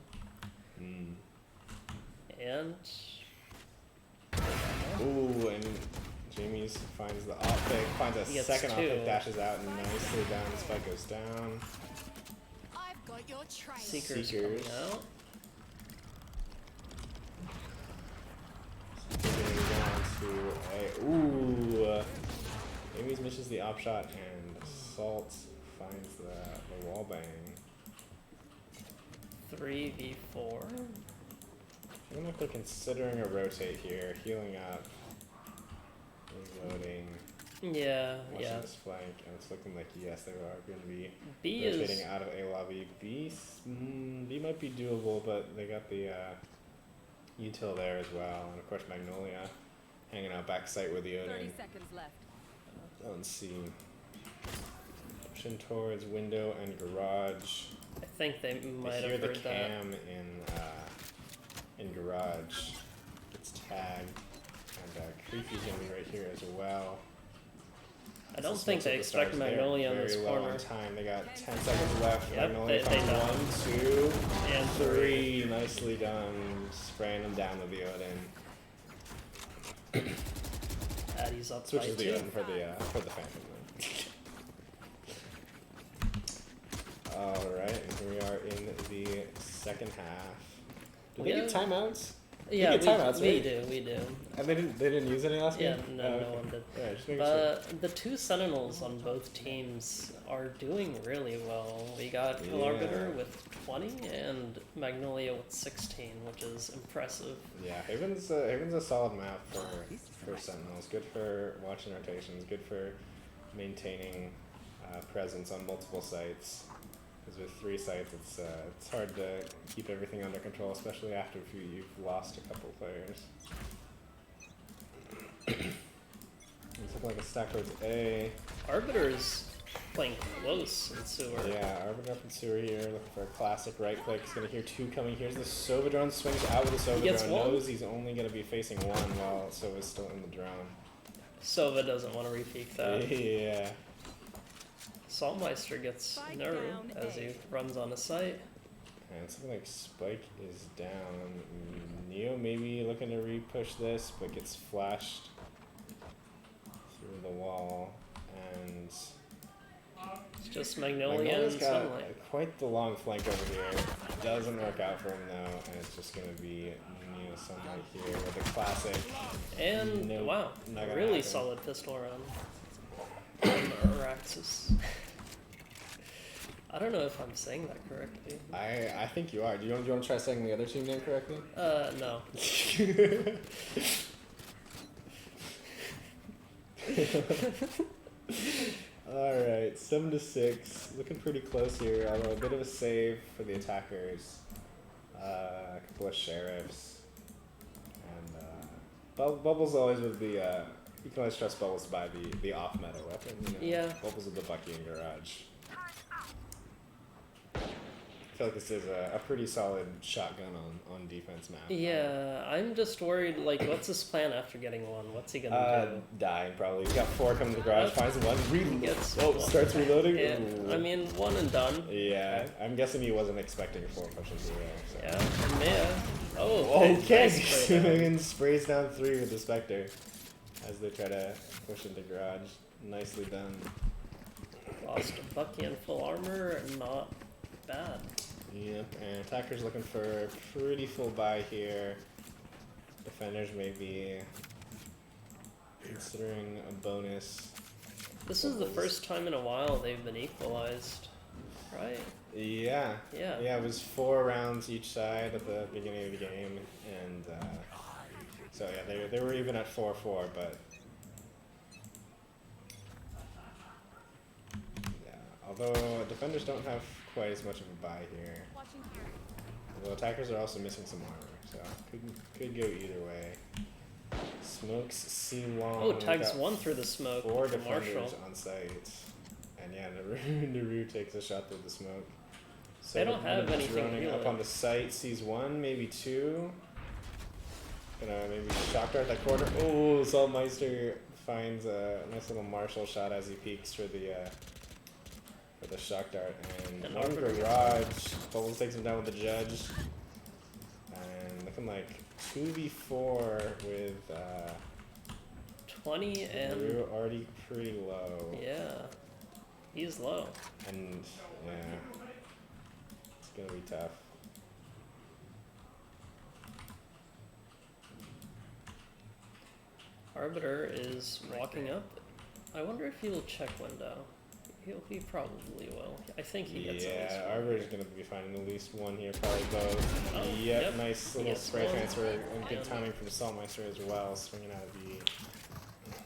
Mm. And Ooh, and Jamie's finds the optic, finds a He gets second two. optic, dashes out and nicely down. Spike goes down. I've got your trail. Seeker's Seekers. coming out. Moving down to a ooh. Jamie's misses the op shot and Salt finds the wall bang. 3v4. I don't know if they're considering a rotate here, healing up, reloading, Yeah, watching yeah. this flank, and it's looking like yes, they are going to be B rotating is out of A lobby. B might be doable, but they got the util there as well, and of course Magnolia hanging out backside with the 30 Odin. seconds left. Let's see. Pushing towards window and garage. I think they might I hear have the heard that. cam in garage. It's tagged, and Creepy's gonna be right here as well. I don't So think Smokes they with the expect Stars, they're Magnolia on very this low corner. on time. They got 10 seconds left. Yep, Magnolia they found know. 1, 2, And 3. Nicely done. Spraying them down with the Odin. Addies up by Switches the 2. Odin for the Phantom. Alright, and here we are in the second half. Did they get timeouts? Yeah, get timeouts, we right? do, we do. And they didn't use any last Yeah, game? no, Oh, no okay. one did. Yeah, just making sure. The two Sentinels on both teams are doing really well. We got Kill Yeah. Arbiter with 20 and Magnolia with 16, which is impressive. Yeah, Haven's a solid map for Sentinels. Good for watching rotations. Good for maintaining presence on multiple sites. Because with 3 sites, it's hard to keep everything under control, especially after you've lost a couple players. It's looking like a stack towards A. Arbiter's playing close in sewer. Yeah, Arbiter up in sewer here, looking for a classic right click. He's gonna hear 2 coming. Here's the Sova drone, swings out with the Sova Gets drone, one. knows he's only gonna be facing 1 while Sova's still in the drone. Sova doesn't want to repeat that. Yeah. Saltmeister gets Spike Nero down as A. he runs on a site. And it's looking like Spike is down. Neo maybe looking to re-push this, but gets flashed through the wall. And It's just Magnolia Magnolia's and got Sunlight. quite the long flank over here. Doesn't work out for him though, and it's just gonna be Neo Sunlight here with a classic. And Nope, wow, not gonna really happen. solid pistol round from Araxys. I don't know if I'm saying that correctly. I think you are. Do you want to try saying the other team name correctly? No. Alright, 7-6. Looking pretty close here, although a bit of a save for the attackers. A couple of sheriffs. And Bubbles always with the you can always trust Bubbles to buy the off meta weapon, you know. Yeah. Bubbles with the Bucky in garage. I feel like this is a pretty solid shotgun on defense map. Yeah, I'm just worried, like, what's his plan after getting 1? What's he gonna Dying probably. He's got 4 coming to the garage, finds 1, Gets starts reloading. do? Yeah, Ooh. I mean, 1 and done. Yeah, I'm guessing he wasn't expecting 4 pushes zero. So. Yeah, Mia. Oh, Okay, nice spray down. and sprays down 3 with the Spectre as they try to push into garage. Nicely done. Lost a Bucky in full armor, not bad. Yep, and attackers looking for a pretty full buy here. Defenders may be considering a bonus. This is the first time in a while they've been equalized, right? Yeah. Yeah. Yeah, it was 4 rounds each side at the beginning of the game, and so yeah, they were even at 4-4, but yeah, although defenders don't have quite as much of a buy here. Although attackers are also missing some armor, so could go either way. Smokes see long. Oh, tags got 1 through the smoke. 4 from defenders Marshall. on site, and yeah, Naru takes a shot through the smoke. So They don't have anything running really. up on the site, sees 1, maybe 2. Gonna maybe shock dart that corner. Oh, Saltmeister finds a nice little Marshall shot as he peeks for the shock dart, and one Arbiter garage. Bubbles takes him down with the judge, and looking like 2v4 with 20 and Naru already pretty low. yeah, he's low. And yeah, it's gonna be tough. Arbiter is walking up. I wonder if he'll check window. He probably will. I think he gets at least Yeah, one. Arbiter's gonna be finding at least 1 here, probably both. Oh, yep, yep. nice He little gets spray one. transfer and good And- timing from the Saltmeister as well, swinging out of B.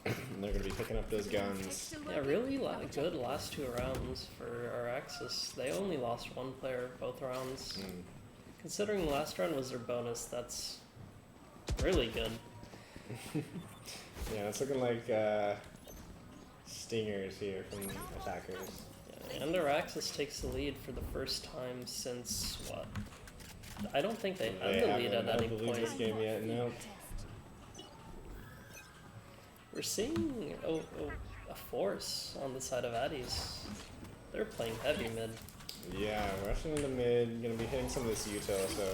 And they're gonna be picking up those guns. Yeah, really good last 2 rounds for Araxys. They only lost 1 player both rounds. Mm. Considering last round was their bonus, that's really good. Yeah, it's looking like stingers here from attackers. And Araxys takes the lead for the first time since what? I don't think they had the lead at any believe this point. game yet. No. We're seeing a force on the side of Addies. They're playing heavy mid. Yeah, rushing into mid, gonna be hitting some of this util, so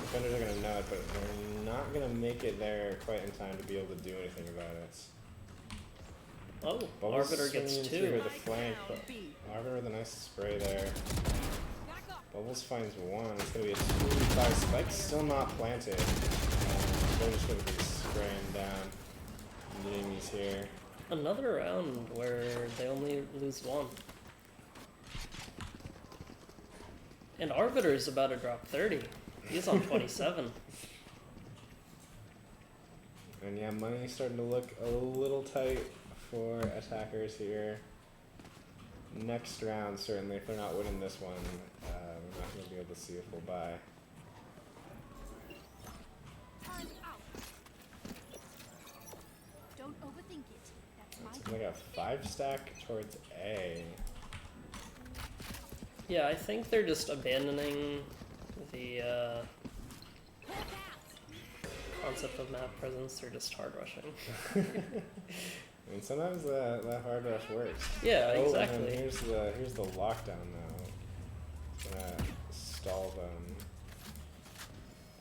defenders are gonna know it, but they're not gonna make it there quite in time to be able to do anything about it. Oh, Bubbles Arbiter gets swinging 2. through the flank, but Arbiter with a nice spray there. Bubbles finds 1. It's gonna be a 2-5 spike, still not planted. They're just gonna be spraying down the enemies here. Another round where they only lose 1. And Arbiter's about to drop 30. He's on 27. And yeah, money's starting to look a little tight for attackers here. Next round, certainly, if they're not winning this one, we're not going to be able to see a full buy. Time out. Don't overthink it. That's my It's like a 5-stack towards A. Yeah, I think they're just abandoning the concept of map presence. They're just hard rushing. I mean, sometimes that hard rush works. Yeah, Oh, exactly. and then here's the lockdown now. It's gonna stall them,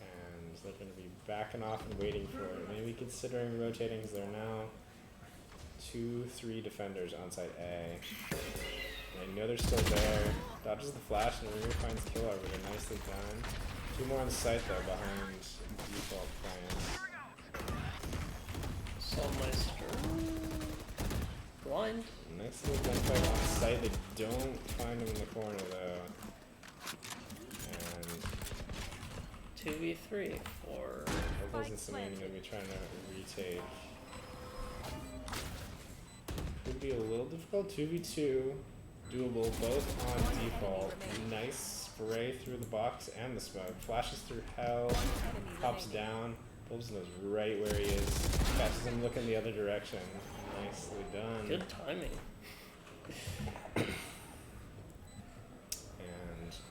and they're gonna be backing off and waiting for it. Maybe considering rotating, because they're now 2-3 defenders on site A. And I know they're still there. Dodges the flash and Ryu finds kill Arbiter. Nicely done. 2 more on the site though behind default plans. Soulmeister. Blind. Nice little gunfight on site. They don't find him in the corner though. And 2v3 for... Opals and Samani gonna be trying to retake. Could be a little difficult. 2v2. Doable, both on default. Nice spray through the box and the smoke. Flashes through hell, pops down, pulls knows right where he is, catches him looking the other direction. Nicely done. Good timing. And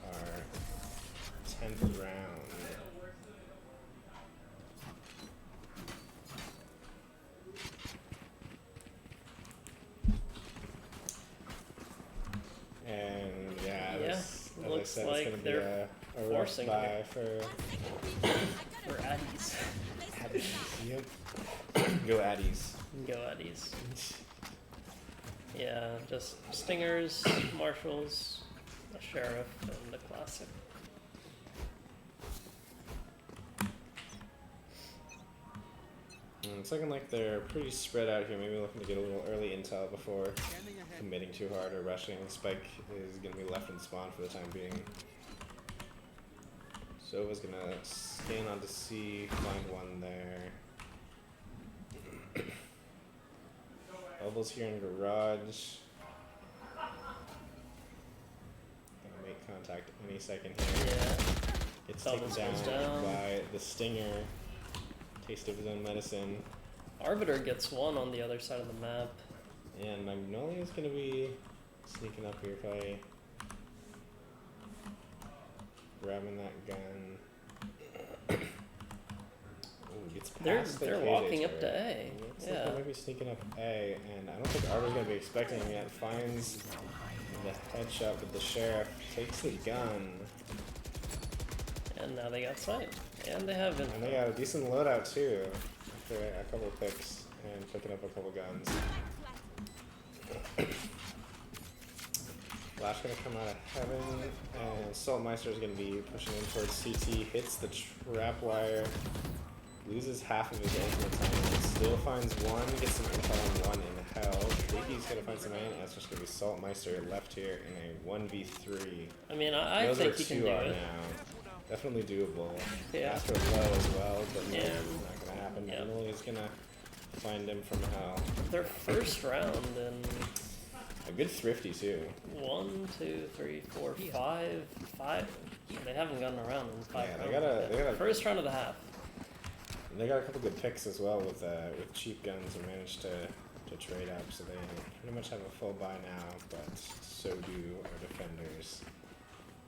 our 10th round. And yeah, this, as I looks said, like it's gonna be they're a rough forcing buy it. for For Addies. Addies. Yep. Go Addies. Go Addies. Yeah, just stingers, marshals, a sheriff, and a classic. It's looking like they're pretty spread out here, maybe looking to get a little early intel before committing too hard or rushing. Spike is going to be left in spawn for the time being. Sova's going to scan onto C, find 1 there. Elbows here in garage. Gonna make contact any second here. Yeah. Gets taken Elbows goes down down. by the Stinger. Taste of his own medicine. Arbiter gets 1 on the other side of the map. And Magnolia's gonna be sneaking up here, probably grabbing that gun. Ooh, gets past They're the walking KJ up to turret. A. Looks like Yeah. they might be sneaking up A, and I don't think Arbiter's gonna be expecting him yet. Finds the headshot with the sheriff, takes the gun, And now they got sight. And they have and they got a decent loadout too. After a couple picks and picking up a couple guns. Flash gonna come out of heaven, and Saltmeister is gonna be pushing in towards CT, hits the trap wire, loses half of his ultimate time, still finds 1, gets some intel on 1 in hell. Freaky's gonna find some man, and it's just gonna be Saltmeister left here in a 1v3. I mean, I Those think are he can 2 do are it. now. Definitely doable. Yeah. After low as well, but no, Yeah. not gonna happen. Yeah. Emily's gonna find him from hell. Their first round and A good thrifty too. 1, 2, 3, 4, 5. They haven't gotten around in 5 Yeah, rounds. they got a First round of the half. They got a couple good picks as well with cheap guns and managed to to trade up, so they pretty much have a full buy now, but so do our defenders.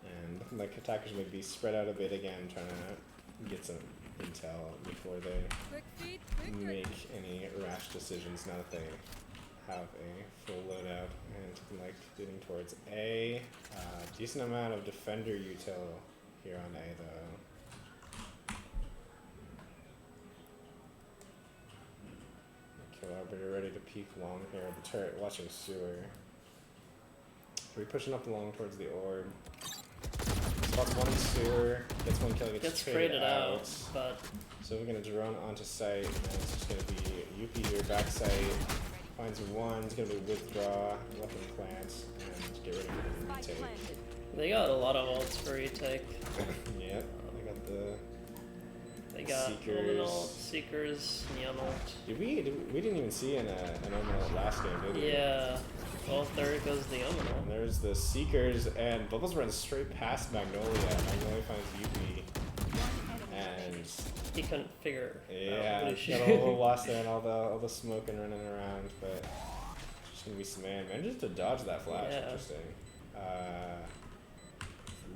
And looking like attackers may be spread out a bit again, trying to get some intel before they Quick feet, quick make any rash decisions now that they have a full loadout. And it's looking like getting towards A. Decent amount of defender util here on A though. Kill Arbiter ready to peek long here at the turret, watching sewer. So we're pushing up along towards the orb. Spots one in sewer, gets one kill, gets traded out. But So we're gonna drone onto site, and it's just gonna be UP here, back site, finds one, it's gonna be withdraw, weapon plants, and get ready for the Spike retake. planted. they got a lot of ults for retake. Yep, I got the They got Seekers. Lumen ult, Seekers, Neon ult. we didn't even see an Omen last game, did we? Yeah. Well, there goes the Omen ult. And there's the Seekers, and Bubbles runs straight past Magnolia. Magnolia finds UP, and He couldn't figure yeah, out what he got a should. little lost there and all the smoke and running around, but it's just gonna be some manages to dodge that flash. Yeah. Interesting.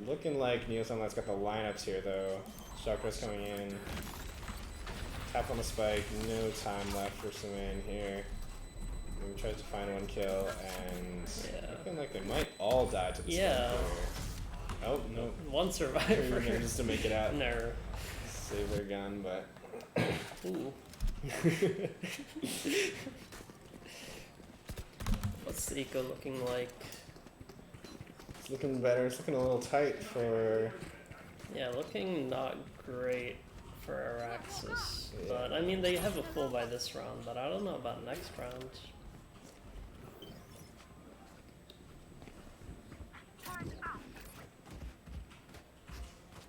Looking like Neo Sunlight's got the lineups here though. Chakra's coming in. Tap on the spike. No time left for Saman here. He tries to find one kill, and Yeah. looking like they might all die to the Yeah. smoke player. Oh no! One survivor. Manages to make it out. No. Save their gun, but Ooh. What's the eco looking like? it's looking better. It's looking a little tight for. Yeah, looking not great for Araxys. But I mean, they have a full by this round, but I don't know about next round.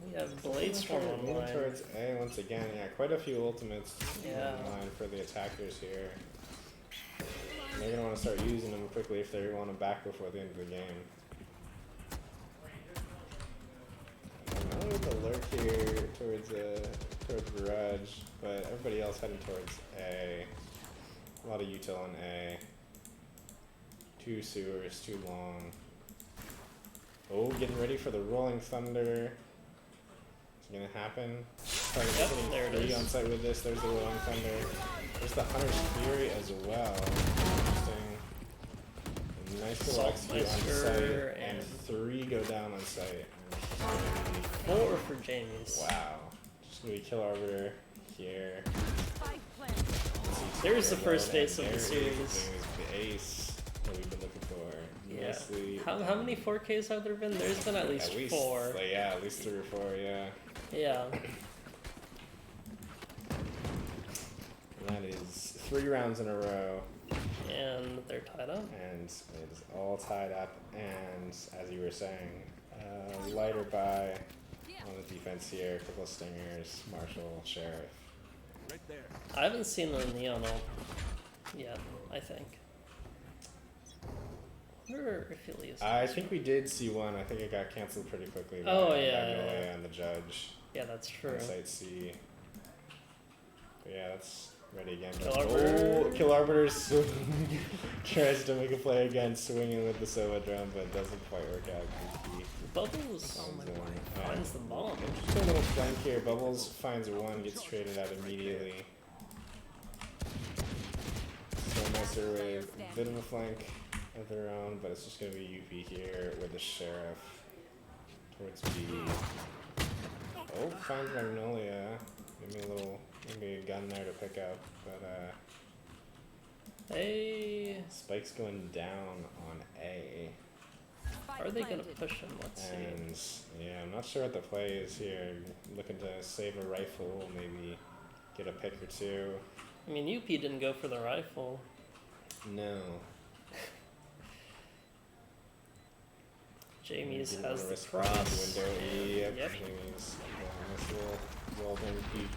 We have Blade Storm Moving online. towards A once again. Yeah, quite a few ultimates Yeah. online for the attackers here. They're gonna want to start using them quickly if they want them back before the end of the game. I'm with the lurk here towards Garage, but everybody else heading towards A. A lot of util on A. Two sewers, too long. Oh, getting ready for the Rolling Thunder. It's gonna happen. Target Yep, hitting there it 3 is. on site with this. There's the Rolling Thunder. There's the Hunter's Fury as well. Interesting. A nice little Salt execute on Meister site, and and- 3 go down on site. 4 for Jamie's. Wow. Just gonna be Kill Arbiter here. Spike planted. There's the first Alone, ace of and the there is series. the ace that we've been looking for. Yeah. Nicely How many 4Ks have there been? There's been at least 4. Like, yeah, at least 3 or 4, yeah. Yeah. And that is 3 rounds in a row, And they're tied up. and it is all tied up. And as you were saying, lighter by on the defense here. A couple of stingers, Marshall, Sheriff. Right there. I haven't seen the Neon ult yet, I think. I wonder if he'll use I think we did see one. I think it got canceled pretty quickly. By Oh, yeah, Magnolia yeah. and the judge Yeah, that's true. on site C. But yeah, that's ready again. Kill But- Arbiter. Oh, Kill Arbiter tries to make a play again, swinging with the Sova drum, but doesn't quite work out. Goofy Bubbles finds one. finds the bomb. Interesting little flank here. Bubbles finds one, gets traded out immediately. So Meister with a bit of a flank of their own, but it's just going to be UP here with the Sheriff towards B. Oh, finds Magnolia. Maybe a gun there to pick up, but Hey, Spike's going down on A. Spike are they gonna planted. push him? Let's see. And yeah, I'm not sure what the play is here. Looking to save a rifle, maybe get a pick or two. I mean, UP didn't go for the rifle. No. Jamie's Didn't has wanna the risk cross. the window. Yep. Yep. Jamie's got a nice little wall-bang peek.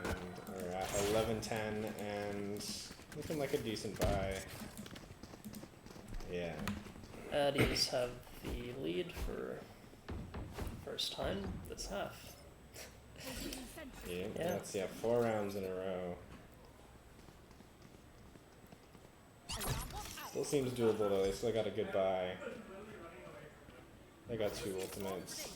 And we're at 11-10 and looking like a decent buy. Yeah. Addies have the lead for first time this half. Yeah, Yeah. that's 4 rounds in a row. Still seems doable though. They still got a good buy. They got 2 ultimates.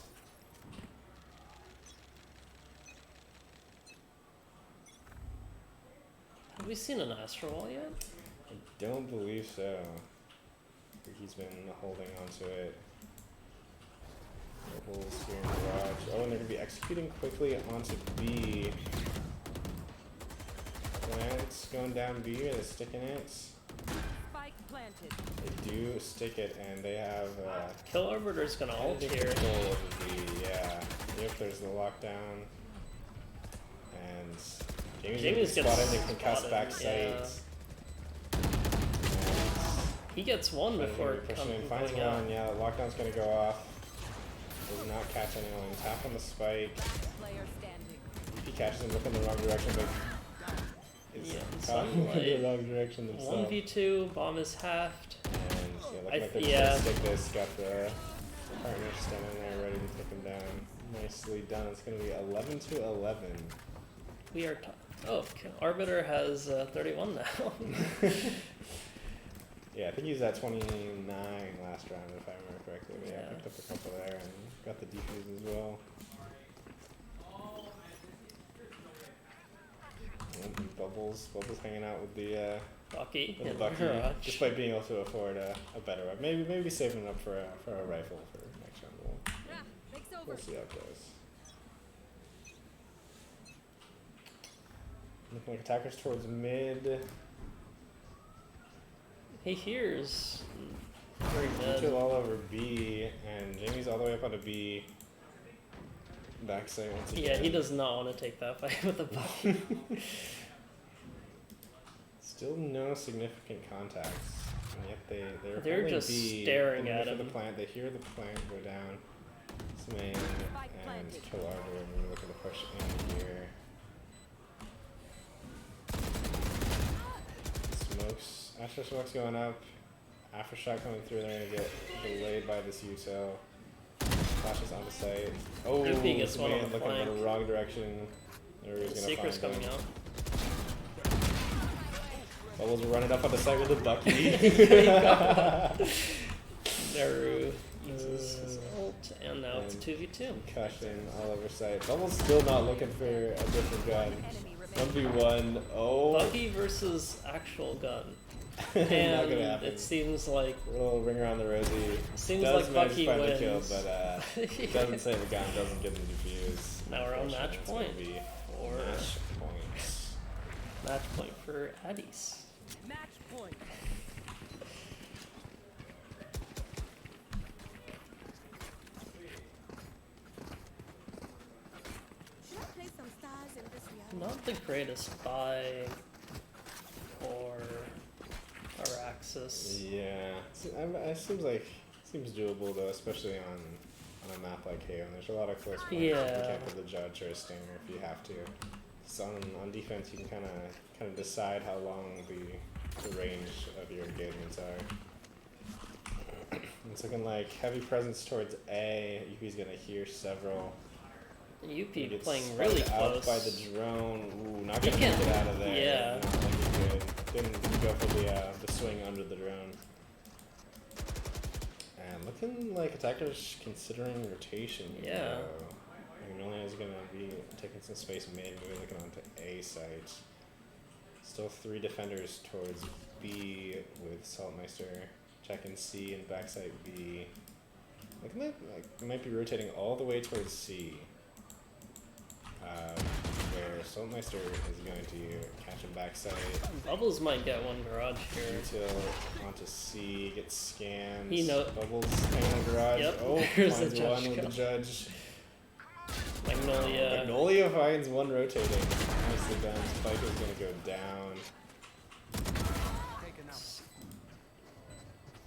Have we seen an Astro Wall yet? I don't believe so. I think he's been holding on to it. Bubbles here in the garage. Oh, and they're going to be executing quickly onto B. Plants going down B, they're sticking it. Spike planted. They do stick it, and they have Kill Arbiter's gonna ult here. control over B, yeah. Yep, there's the lockdown. And Jamie's gonna spotted the concussed spot back him, sight. He gets one before Pushing in, coming finds out. one, yeah, the lockdown's gonna go off. Does not catch anyone. Tap on the spike. Player standing. He catches him, look in the wrong direction, but Yeah, it's so, caught him in the like, wrong direction themselves. 1v2, bomb is halved. And yeah, looking like they're yeah. trying to stick this. Got the partner standing there ready to take him down. Nicely done. It's gonna be 11 to 11. We are oh, Arbiter has 31 now. Yeah, I think he was at 29 last round if I remember correctly. But yeah, Yeah. picked up a couple there and got the defuse as well. And Bubbles hanging out with the Bucky with in the the Bucky, garage. despite being able to afford a better weapon. Maybe saving up for a rifle for next round. Ah, breaks over. We'll see how it goes. Looking like attackers towards mid. He hears very Chill good. all over B, and Jamie's all the way up onto B. Backside once again. Yeah, he does not want to take that fight with the Bucky. Still no significant contacts, and yet they're They're holding just B, staring looking at for him. the plant. They hear the plant go down. Smain Spike and planted. kill Arbiter, and we're looking to push in here. Smokes. Astro Smoke's going up. Aftershock coming through. They're gonna get delayed by this util. Flashes onto site. Oh, Ruby gets one on Smain the looking in flank. the wrong direction. Everybody's gonna Secret's find coming him. out. Bubbles running up on the site with a Bucky. Naru uses his ult, and now it's And 2v2. Concussion all over site. Bubbles still not looking for a different gun. Enemy remaining. 1v1. Oh. Bucky versus actual gun. Not And gonna happen. it seems like Little ring around the rosy. Seems does like manage Bucky to find the wins. kill, but it doesn't say the gun doesn't get the defuse. Now we're on match Unfortunately, it's gonna point be for match points. match point for Addies. Match point. Should I play some stars in this reality? Not the greatest buy for Araxys. Yeah, it seems doable though, especially on a map like Haven. There's a lot of close points. You Yeah. can't put the judge or a stinger if you have to. So on defense, you can kind of decide how long the range of your engagements are. It's looking like heavy presence towards A. UP's gonna hear several. UP He gets playing spun really out close. by the drone. Ooh, not He gonna make can- it out of there. yeah. Not looking good. Didn't go for the swing under the drone. And looking like attackers considering rotation. Yeah. Magnolia is gonna be taking some space mid, maybe looking onto A site. Still 3 defenders towards B with Saltmeister checking C and backside B. Looking like it might be rotating all the way towards C. Where Saltmeister is going to catch him backside. Bubbles might get one garage here. Until onto C, gets scanned. He know- Bubbles hanging in the garage. Yep, Oh, there's the finds judge one with go. the judge. Magnolia. Magnolia finds one rotating. Nicely done. Spike is gonna go down. Taken out.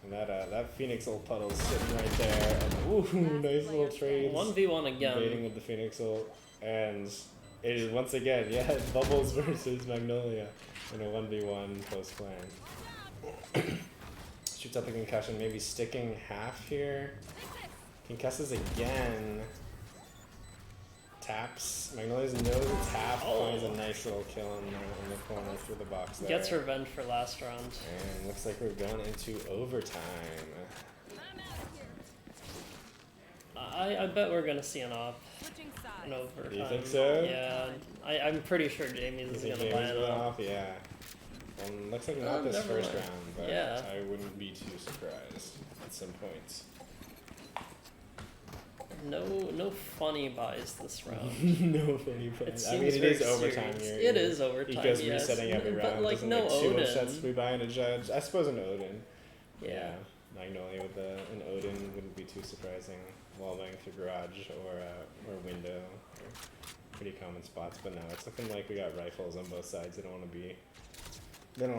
And that Phoenix ult puddle's sitting right there. And ooh, nice little trades. 1v1 Baiting again. with the Phoenix ult. And it is once again, yeah, Bubbles versus Magnolia in a 1v1 post plan. Shoots up a concussion, maybe sticking half here. Concusses again. taps. Magnolia's knows the tap, finds a nice little kill in the corner through the box there. Gets revenge for last round. And looks like we're going into overtime. I bet we're gonna see an op Switching in sides. overtime. Do you think so? Yeah, I'm pretty sure Jamie's is You gonna think buy Jamie's an going op. off? Yeah. Looks like not this never first mind. round, but Yeah. I wouldn't be too surprised at some points. No funny buys this round. No funny It points. seems I mean, it very is overtime serious. here. It is overtime. He goes yes. resetting every round. But like Doesn't no like 2 Odin. sets we buy in a judge. I suppose an Odin. Yeah. Magnolia with an Odin wouldn't be too surprising. Wallbang through garage or window. Pretty common spots, but no, it's looking like we got rifles on both sides. They don't want to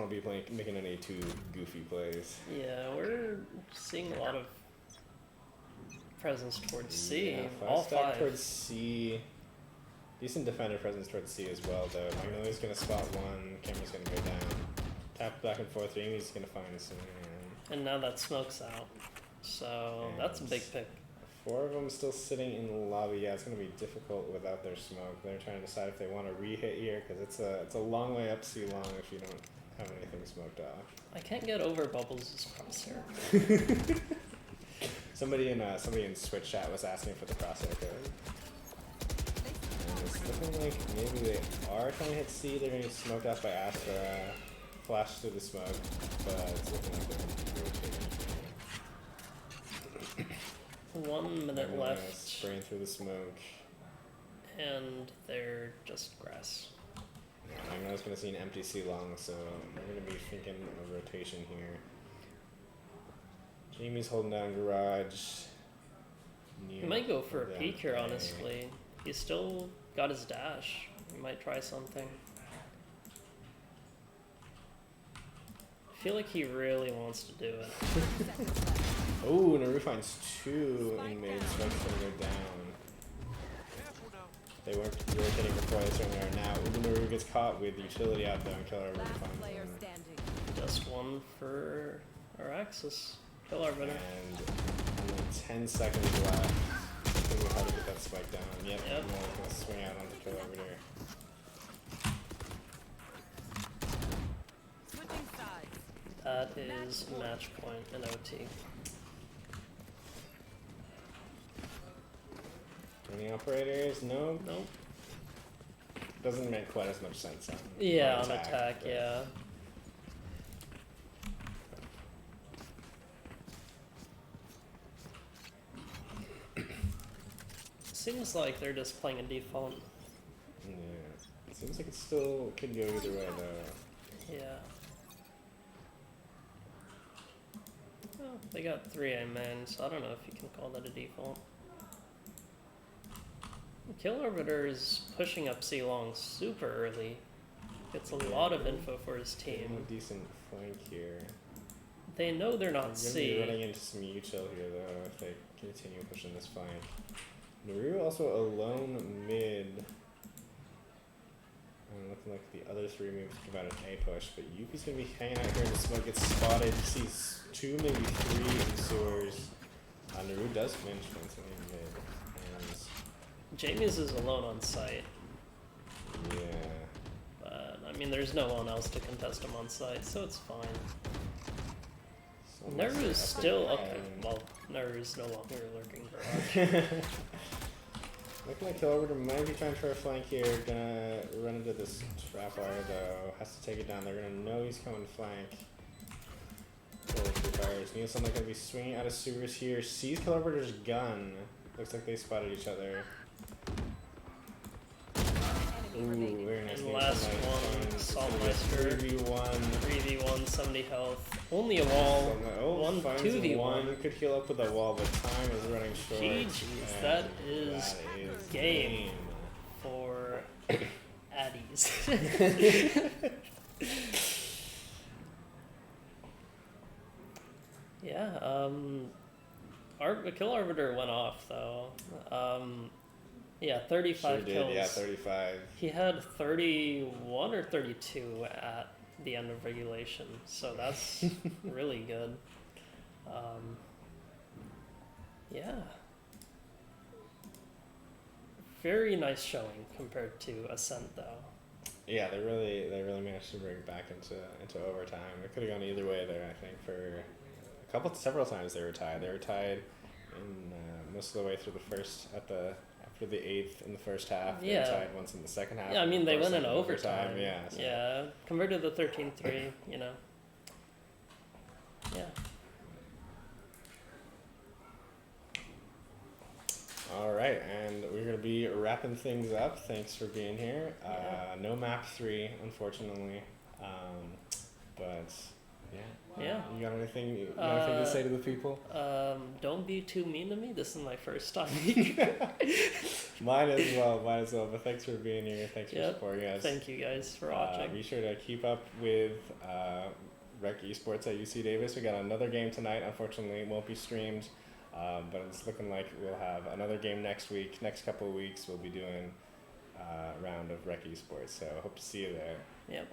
be playing, making any too goofy plays. Yeah, we're seeing a lot of presence towards C. Yeah, All stack 5. towards C. Decent defender presence towards C as well, though. Magnolia's gonna spot one. Camera's gonna go down. Tap back and forth. Amy's gonna find us. And now that smoke's out. So that's a big pick. 4 of them still sitting in the lobby. Yeah, it's gonna be difficult without their smoke. They're trying to decide if they want to re-hit here because it's a long way up C long if you don't have anything smoked off. I can't get over Bubbles' crosshair. Somebody in Switch chat was asking for the crosshair code. And it's looking like maybe they are trying to hit C. They're gonna get smoked off by Astra. Flash through the smoke, but it's looking like they're gonna be rotating. 1 minute Everyone left, is spraying through the smoke. and they're just grass. Yeah, Magnolia's gonna see an empty C long, so we're gonna be thinking of rotation here. Jamie's holding down garage. He might go for a Hold down peek here, A. honestly. He's still got his dash. He might try something. I feel like he really wants to do it. Oh, Naru finds 2 in mid, Smoke's gonna go down. They weren't rotating before, they certainly are now. Naru gets caught with utility out there and Killer Arbiter Last finds player him. standing. Just one for Araxys. Kill Arbiter. And only 10 seconds left. Think of how to get that spike down. Yep, Yep. Naru's gonna swing out onto Killer Arbiter. Switching sides. That is match point in OT. Any operators? No. Nope. Doesn't make quite as much sense on Yeah, on attack, but- yeah. Seems like they're just playing a default. Yeah. Seems like it still could go either way though. Yeah. Well, they got 3A men, so I don't know if you can call that a default. Kill Arbiter is pushing up C long super early. Gets a lot of info for his Getting team. a decent flank here. They know they're They're not gonna be C. running into some util here though if they continue pushing this flank. Naru also alone mid. Looking like the other 3 moves come out an A push, but Yuki's gonna be hanging out here in the smoke, gets spotted, sees 2, maybe 3 in sewers. Naru does finish once in mid. Jamie's is alone on site, And yeah. but I mean, there's no one else to contest him on site, so it's fine. So Naru's much still effort okay. and- Well, Naru's no longer lurking garage. Looking like Kill Arbiter might be trying for a flank here. Gonna run into this trap wire though. Has to take it down. They're gonna know he's coming flank. Fires. Nielsen gonna be swinging out of sewers here. Sees Kill Arbiter's gun. Looks like they spotted each other. Ooh, Enemy remaining. very nice. And Nielsen last might one, find Saltmeister. 3v1. 3v1, 70 health. Only a wall. One finds 2v1. one. Could heal up with a wall, but time is running short. GG's, and that is that is game. For Addies. Yeah, Kill Arbiter went off though. Yeah, 35 Sure did, kills. yeah, 35. He had 31 or 32 at the end of regulation, so that's really good. Yeah. Very nice showing compared to Ascent, though. Yeah, they really managed to bring it back into overtime. It could have gone either way there. I think for several times they were tied. They were tied in most of the way through the first after the 8th in the first half. They were tied once in the second half. Yeah, I mean they went in overtime. overtime. Yeah. So. Yeah, compared to the 13-3, you know. Yeah. All right, and we're gonna be wrapping things up. Thanks for being here. No map 3, unfortunately, but yeah. Yeah. You got anything to say to the people? Don't be too mean to me. This is my first time. Mine as well. But thanks for being here. Thanks for supporting us. Thank you guys for watching. Be sure to keep up with Rec Esports at UC Davis. We got another game tonight. Unfortunately, it won't be streamed. But it's looking like we'll have another game next week. Next couple of weeks, we'll be doing a round of Rec Esports. So I hope to see you there. Yep.